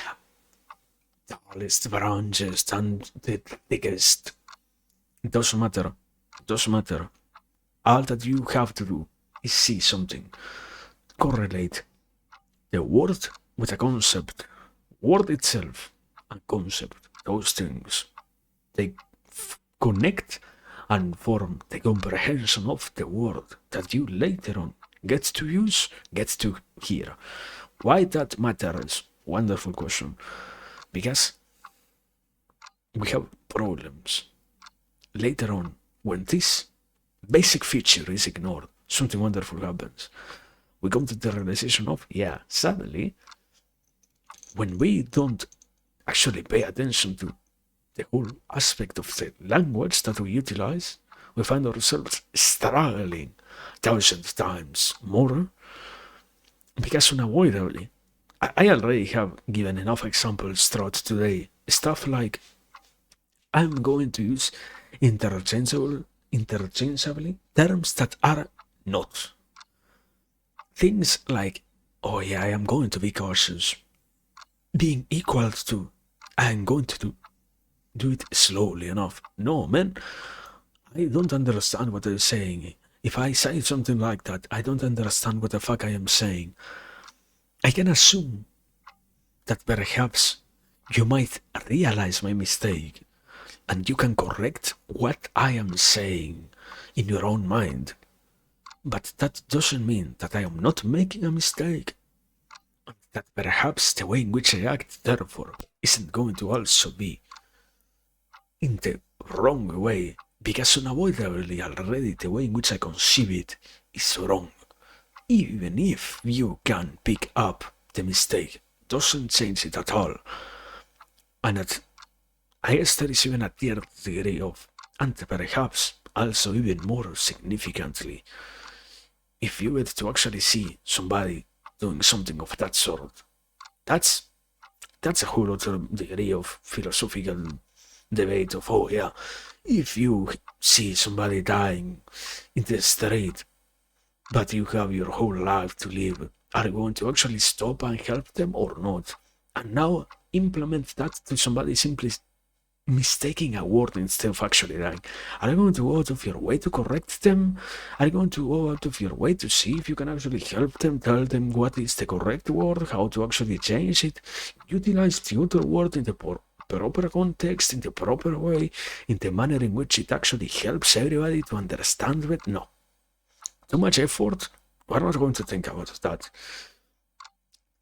tallest branches and the thickest. It doesn't matter. It doesn't matter. All that you have to do is see something. Correlate the word with a concept. Word itself and concept. Those things. They connect and form the comprehension of the word that you later on get to use, get to hear. Why that matters? Wonderful question. Because we have problems. Later on, when this basic feature is ignored, something wonderful happens. We come to the realization of, yeah, suddenly, when we don't actually pay attention to the whole aspect of the language that we utilize, we find ourselves struggling 1,000 times more because unavoidably, I already have given enough examples throughout today. Stuff like I'm going to use interchangeably terms that are not. Things like, oh yeah, I am going to be cautious, being equal to I am going to do it slowly enough. No, man, I don't understand what I'm saying. If I say something like that, I don't understand what the fuck I am saying. I can assume that perhaps you might realize my mistake, and you can correct what I am saying in your own mind. But that doesn't mean that I am not making a mistake, and that perhaps the way in which I act, therefore, isn't going to also be in the wrong way, because unavoidably already the way in which I conceive it is wrong. Even if you can pick up the mistake, doesn't change it at all. And I guess there is even a third degree of, and perhaps also even more significantly, if you were to actually see somebody doing something of that sort, that's a whole other degree of philosophical debate of, oh yeah, if you see somebody dying in the street, but you have your whole life to live, are you going to actually stop and help them or not? And now implement that to somebody simply mistaking a word instead of actually dying. Are you going to go out of your way to correct them? Are you going to go out of your way to see if you can actually help them, tell them what is the correct word, how to actually change it, utilize the other word in the proper context, in the proper way, in the manner in which it actually helps everybody to understand it? No. Too much effort? We're not going to think about that.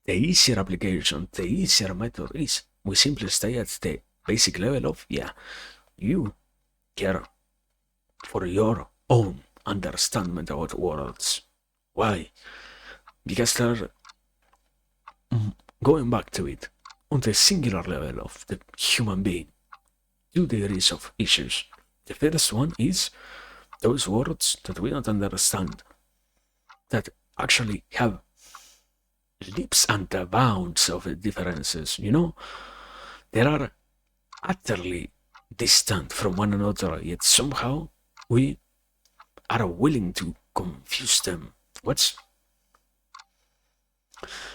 The easier application, the easier method is we simply stay at the basic level of, yeah, you care for your own understanding about words. Why? Because they're going back to it on the singular level of the human being. 2 degrees of issues. The first one is those words that we don't understand, that actually have leaps and bounds of differences, There are utterly distant from one another, yet somehow we are willing to confuse them. What's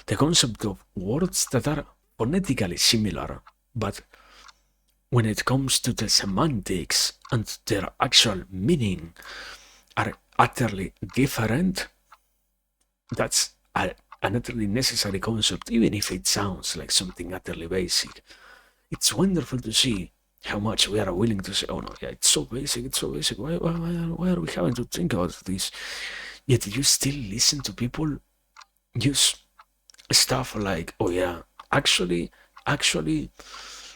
the concept of words that are phonetically similar, but when it comes to the semantics and their actual meaning are utterly different? That's an utterly necessary concept, even if it sounds like something utterly basic. It's wonderful to see how much we are willing to say, oh no, yeah, it's so basic, why are we having to think about this? Yet you still listen to people use stuff like, oh yeah, actually,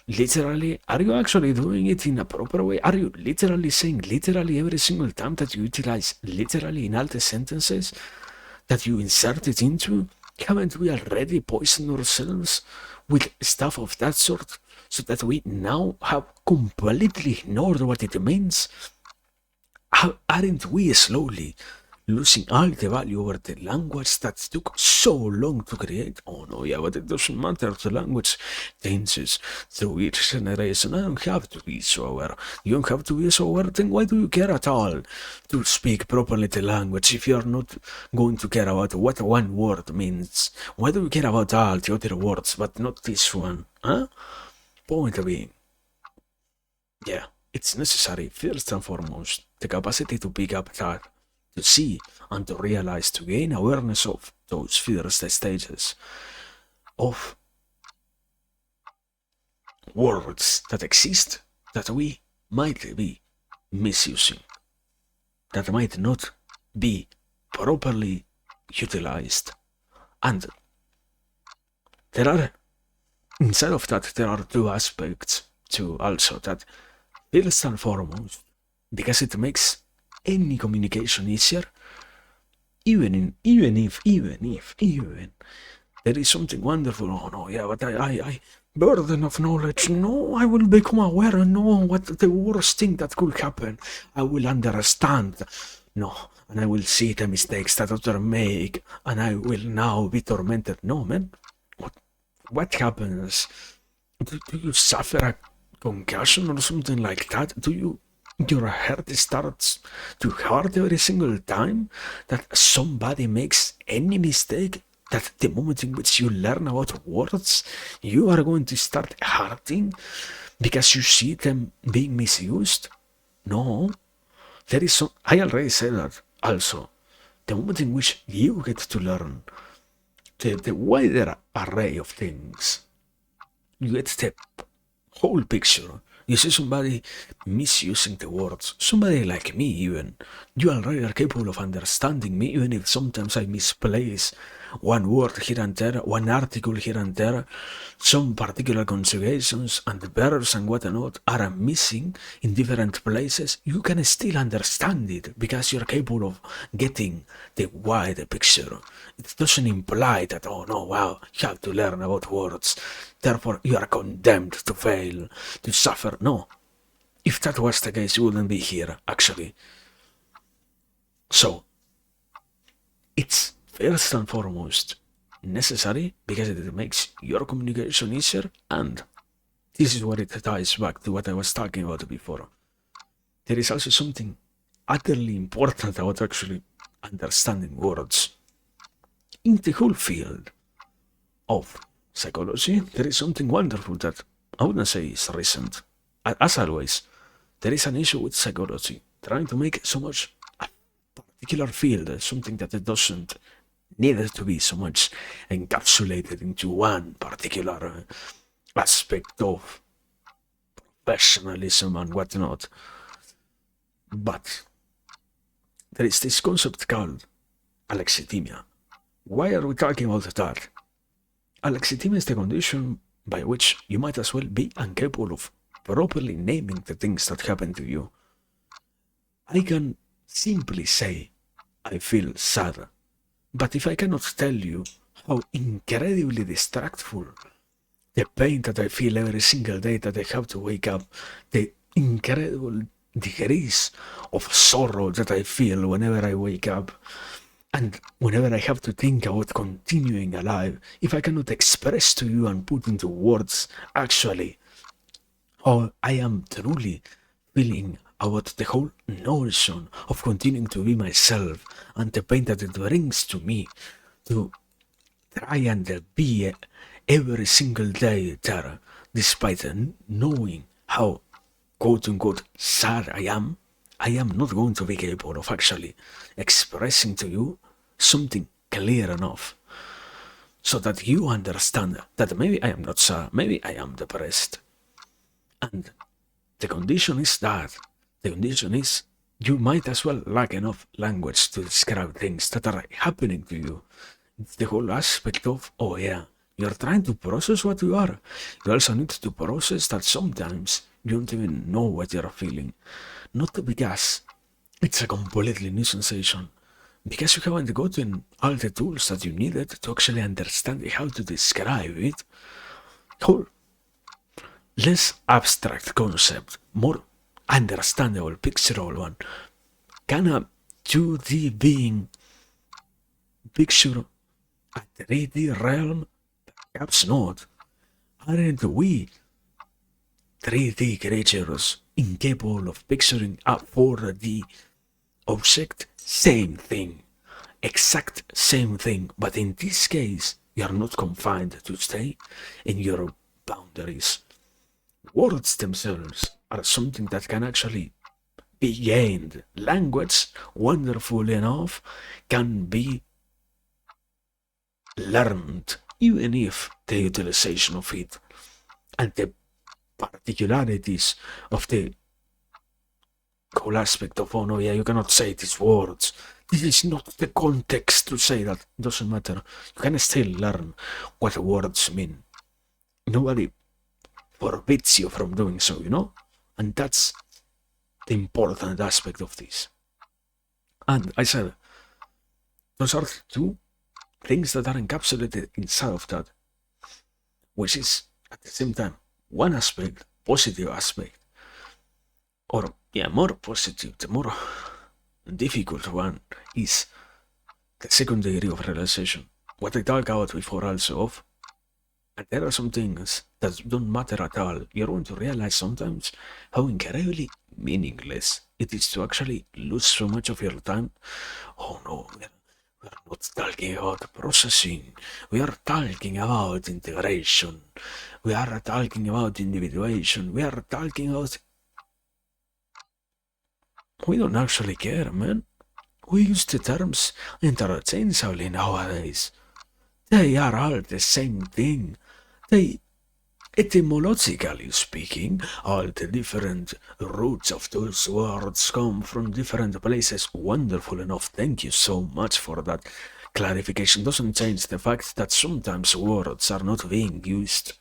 literally, are you actually doing it in a proper way? Are you literally saying literally every single time that you utilize literally in all the sentences that you insert it into? Haven't we already poisoned ourselves with stuff of that sort, so that we now have completely ignored what it means? Aren't we slowly losing all the value over the language that took so long to create? Oh no, yeah, but it doesn't matter. The language changes through each generation. I don't have to be so aware. You don't have to be so aware. Then why do you care at all to speak properly the language if you are not going to care about what one word means? Why do you care about all the other words but not this one? Huh? Point being, yeah, it's necessary, first and foremost, the capacity to pick up that, to see and to realize, to gain awareness of those first stages of words that exist that we might be misusing, that might not be properly utilized. And there are, inside of that, there are two aspects to also that. First and foremost, because it makes any communication easier, even if there is something wonderful. Oh no, yeah, but I burden of knowledge. No, I will become aware and know what the worst thing that could happen. I will understand. No, and I will see the mistakes that others make, and I will now be tormented. No, man. What happens? Do you suffer a concussion or something like that? Your heart starts to hurt every single time that somebody makes any mistake? That the moment in which you learn about words, you are going to start hurting because you see them being misused? No. There is I already said that also. The moment in which you get to learn the wider array of things, you get the whole picture. You see somebody misusing the words, somebody like me even. You already are capable of understanding me, even if sometimes I misplace one word here and there, one article here and there, some particular conjugations and verbs and whatnot are missing in different places. You can still understand it because you're capable of getting the wide picture. It doesn't imply that, oh no, wow, you have to learn about words, therefore you are condemned to fail, to suffer. No. If that was the case, you wouldn't be here, actually. So, it's first and foremost necessary because it makes your communication easier, and this is what it ties back to what I was talking about before. There is also something utterly important about actually understanding words. In the whole field of psychology, there is something wonderful that I wouldn't say is recent. As always, there is an issue with psychology, trying to make so much a particular field something that it doesn't need to be so much encapsulated into one particular aspect of professionalism and whatnot. But there is this concept called alexithymia. Why are we talking about that? Alexithymia is the condition by which you might as well be incapable of properly naming the things that happen to you. I can simply say, I feel sad, but if I cannot tell you how incredibly distractful the pain that I feel every single day that I have to wake up, the incredible degrees of sorrow that I feel whenever I wake up, and whenever I have to think about continuing alive, if I cannot express to you and put into words actually how I am truly feeling about the whole notion of continuing to be myself and the pain that it brings to me to try and be every single day there, despite knowing how quote unquote sad I am not going to be capable of actually expressing to you something clear enough so that you understand that maybe I am not sad, maybe I am depressed. And the condition is that, the condition is you might as well lack enough language to describe things that are happening to you. It's the whole aspect of, oh yeah, you're trying to process what you are. You also need to process that sometimes you don't even know what you're feeling. Not because it's a completely new sensation, because you haven't gotten all the tools that you needed to actually understand how to describe it. Whole less abstract concept, more understandable, pictural one. Can a 2D being picture a 3D realm? Perhaps not. Aren't we 3D creatures incapable of picturing a 4D object? Same thing. Exact same thing. But in this case, you are not confined to stay in your boundaries. Words themselves are something that can actually be gained. Language, wonderfully enough, can be learned, even if the utilization of it and the particularities of the whole aspect of, oh no, yeah, you cannot say these words. This is not the context to say that. It doesn't matter. You can still learn what words mean. Nobody forbids you from doing so, you know? And that's the important aspect of this. And I said, those are two things that are encapsulated inside of that, which is at the same time one aspect, positive aspect, or yeah, more positive, the more difficult one is the second degree of realization. What I talked about before also of, and there are some things that don't matter at all. You're going to realize sometimes how incredibly meaningless it is to actually lose so much of your time. Oh no, we are not talking about processing. We are talking about integration. We are talking about individuation. We are talking about... We don't actually care, man. We use the terms interchangeably nowadays. They are all the same thing. They Etymologically speaking, all the different roots of those words come from different places. Wonderful enough. Thank you so much for that clarification. Doesn't change the fact that sometimes words are not being used,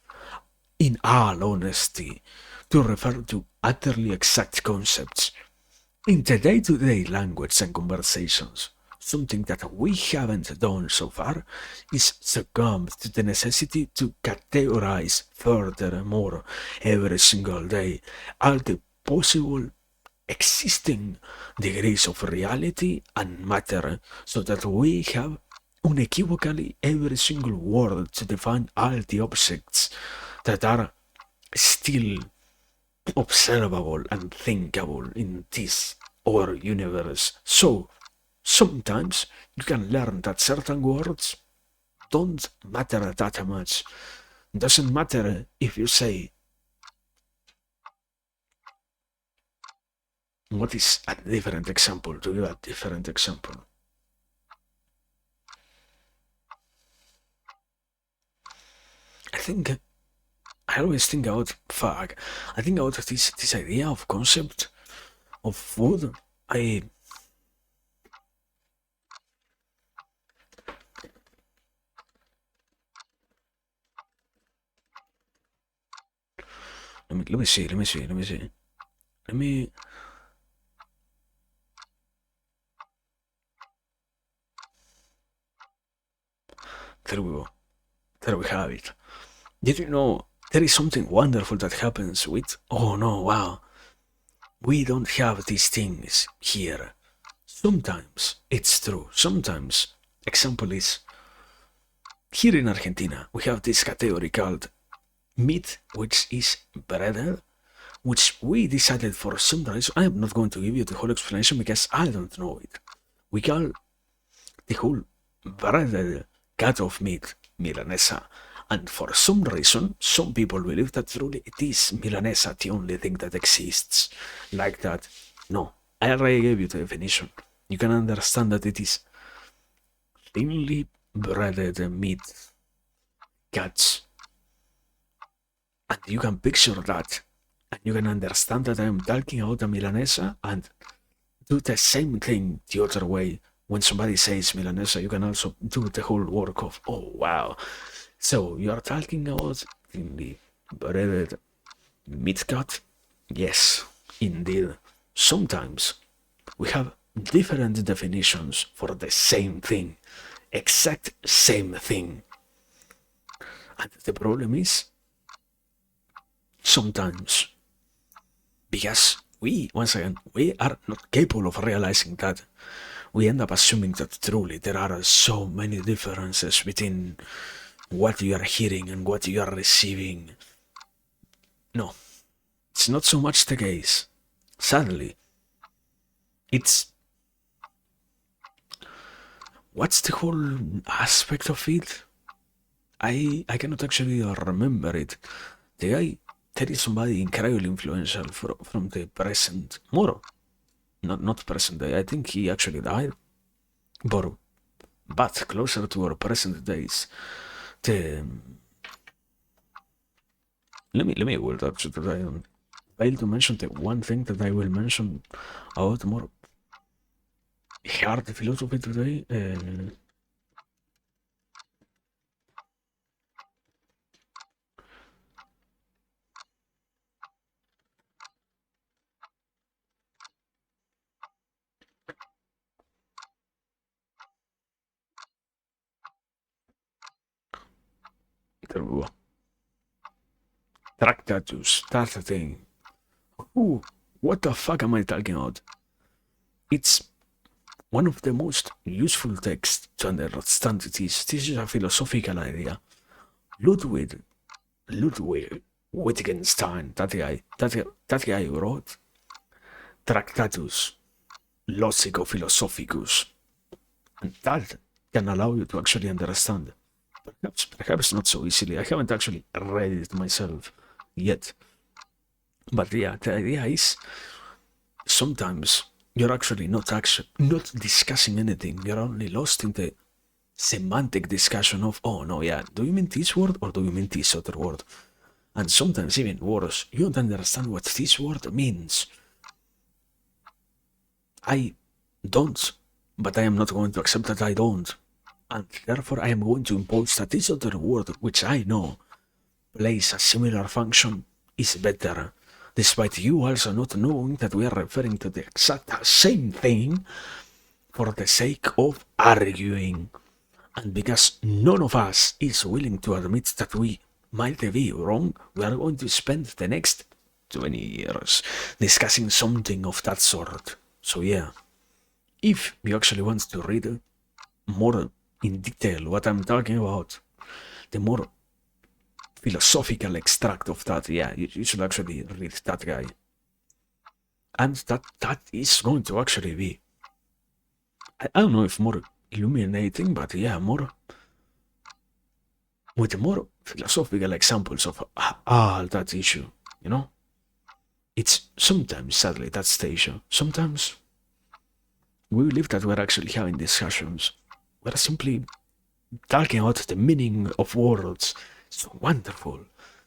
in all honesty, to refer to utterly exact concepts. In the day-to-day language and conversations, something that we haven't done so far is succumb to the necessity to categorize furthermore every single day all the possible existing degrees of reality and matter, so that we have unequivocally every single word to define all the objects that are still observable and thinkable in this our universe. So sometimes you can learn that certain words don't matter that much. Doesn't matter if you say, what is a different example, to give a different example. I always think about, I think about this idea of concept of food. Let me see. Let me. There we go. There we have it. Did you know there is something wonderful that happens with? Oh no, wow. We don't have these things here. Sometimes it's true. Sometimes, example is, here in Argentina, we have this category called meat, which is breaded, which we decided for some reason. I am not going to give you the whole explanation because I don't know it. We call the whole breaded cut of meat milanesa. And for some reason, some people believe that truly it is milanesa, the only thing that exists like that. No, I already gave you the definition. You can understand that it is thinly breaded meat cuts. And you can picture that. And you can understand that I am talking about a milanesa, and do the same thing the other way. When somebody says milanesa, you can also do the whole work of, oh wow. So you are talking about thinly breaded meat cut? Yes, indeed. Sometimes we have different definitions for the same thing, exact same thing. And the problem is, sometimes, because once again, we are not capable of realizing that, we end up assuming that truly there are so many differences between what you are hearing and what you are receiving. No, it's not so much the case. Sadly, it's, what's the whole aspect of it? I cannot actually remember it. The guy, there is somebody incredibly influential from the present, more, not present day. I think he actually died, but closer to our present days. The let me word up so that I don't fail to mention the one thing that I will mention about more hard philosophy today. There we go. Tractatus, that's the thing. Ooh, what the fuck am I talking about? It's one of the most useful texts to understand this. This is a philosophical idea. Ludwig Wittgenstein, that guy who wrote Tractatus Logico-Philosophicus, and that can allow you to actually understand. Perhaps not so easily. I haven't actually read it myself yet. But yeah, the idea is sometimes you're actually not discussing anything. You're only lost in the semantic discussion of, oh no, yeah, do you mean this word or do you mean this other word? And sometimes even worse, you don't understand what this word means. I don't, but I am not going to accept that I don't. And therefore I am going to impose that this other word, which I know plays a similar function, is better, despite you also not knowing that we are referring to the exact same thing for the sake of arguing. And because none of us is willing to admit that we might be wrong, we are going to spend the next 20 years discussing something of that sort. So yeah, if you actually want to read more in detail what I'm talking about, the more philosophical extract of that, yeah, you should actually read that guy. And that is going to actually be, I don't know if more illuminating, but yeah, more with more philosophical examples of that issue, you know? It's sometimes, sadly, that's the issue. Sometimes we believe that we're actually having discussions. We're simply talking about the meaning of words. So wonderful.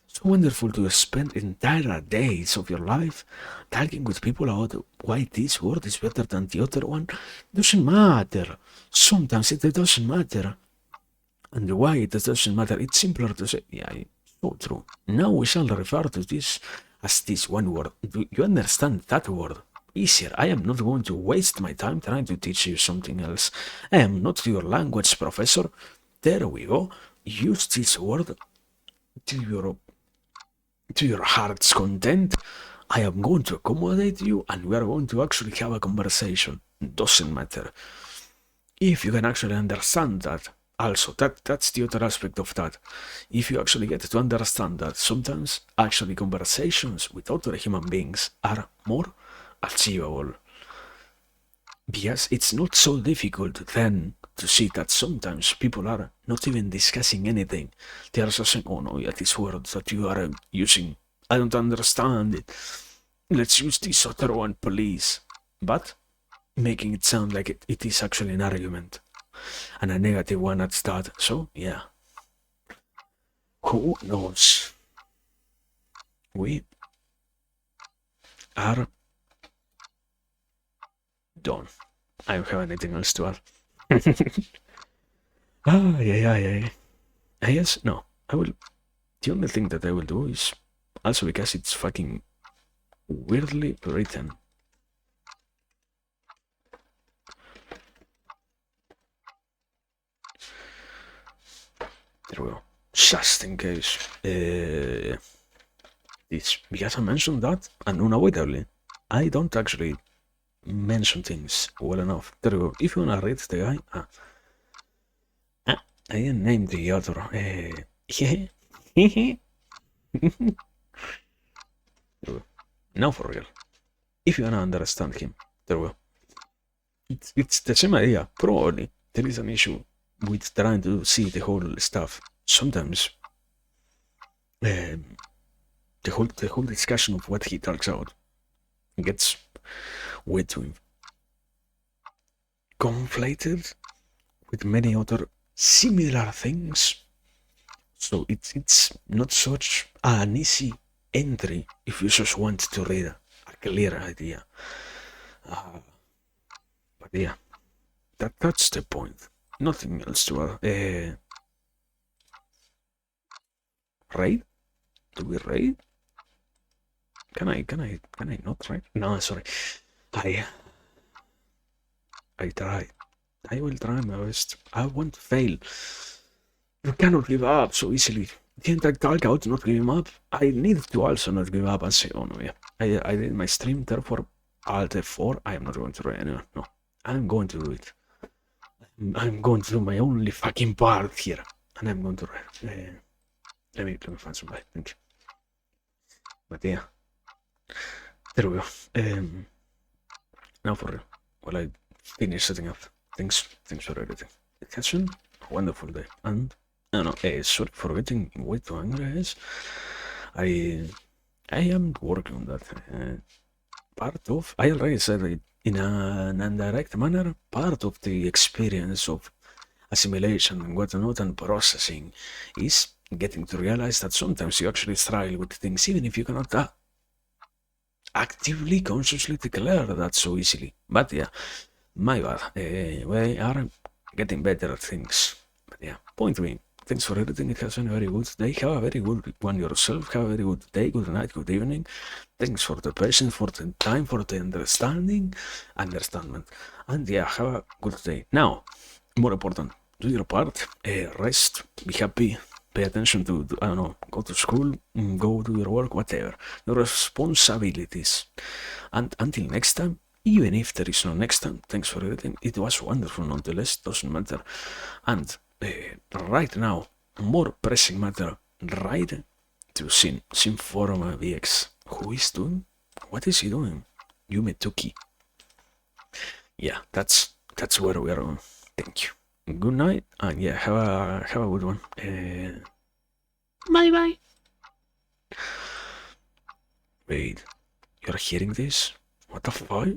So wonderful to spend entire days of your life talking with people about why this word is better than the other one. Doesn't matter. Sometimes it doesn't matter. And why it doesn't matter, it's simpler to say, yeah, so true. Now we shall refer to this as this one word. Do you understand that word? Easier. I am not going to waste my time trying to teach you something else. I am not your language professor. There we go. Use this word to your heart's content. I am going to accommodate you and we are going to actually have a conversation. Doesn't matter. If you can actually understand that, also, that's the other aspect of that. If you actually get to understand that sometimes actually conversations with other human beings are more achievable. Because it's not so difficult then to see that sometimes people are not even discussing anything. They are just saying, oh no, yeah, this word that you are using, I don't understand it. Let's use this other one, please. But making it sound like it is actually an argument. And a negative one at that. So, yeah. Who knows? We are done. I don't have anything else to add. Yeah. Yes, no. I will. The only thing that I will do is also because it's fucking weirdly written. There we go. Just in case. This, because I mentioned that, and unavoidably, I don't actually mention things well enough. There we go. If you wanna read the guy, I didn't name the author. Now for real. If you wanna understand him, there we go. It's the same idea. Probably there is an issue with trying to see the whole stuff. Sometimes the whole discussion of what he talks about gets way too conflated with many other similar things. So it's not such an easy entry if you just want to read a clear idea. But yeah, that's the point. Nothing else to add. Raid? Do we raid? Can I not raid? No, sorry. I tried. I will try my best. I won't fail. You cannot give up so easily. Can't I talk out not giving up? I need to also not give up and say, oh no, yeah. I did my stream, therefore Alt F4. I am not going to raid anyone. No. I'm going to do it. I'm going to do my only fucking part here. And I'm going to raid. Let me find somebody. Thank you. But yeah. There we go. Now for real. While I finish setting up. Thanks for everything. It has been a wonderful day. And I don't know, sorry for getting way too angry, guys. I am working on that. Part of, I already said it in an indirect manner, part of the experience of assimilation and whatnot and processing is getting to realize that sometimes you actually struggle with things even if you cannot actively, consciously declare that so easily. But yeah, my bad. We are getting better at things. But yeah, point being, thanks for everything. It has been a very good day. Have a very good one yourself. Have a very good day, good night, good evening. Thanks for the patience, for the time, for the understandment. And yeah, have a good day. Now, more important, do your part, rest, be happy, pay attention to, I don't know, go to school, go do your work, whatever. Your responsibilities. And until next time, even if there is no next time, thanks for everything. It was wonderful nonetheless, doesn't matter. And right now, more pressing matter, right to Sin Forma VX. Who is doing? What is he doing? Yume Tuki. Yeah, that's where we are on. Thank you. Good night, and yeah, have a good one. Bye bye. Wait, you're hearing this? What the fuck?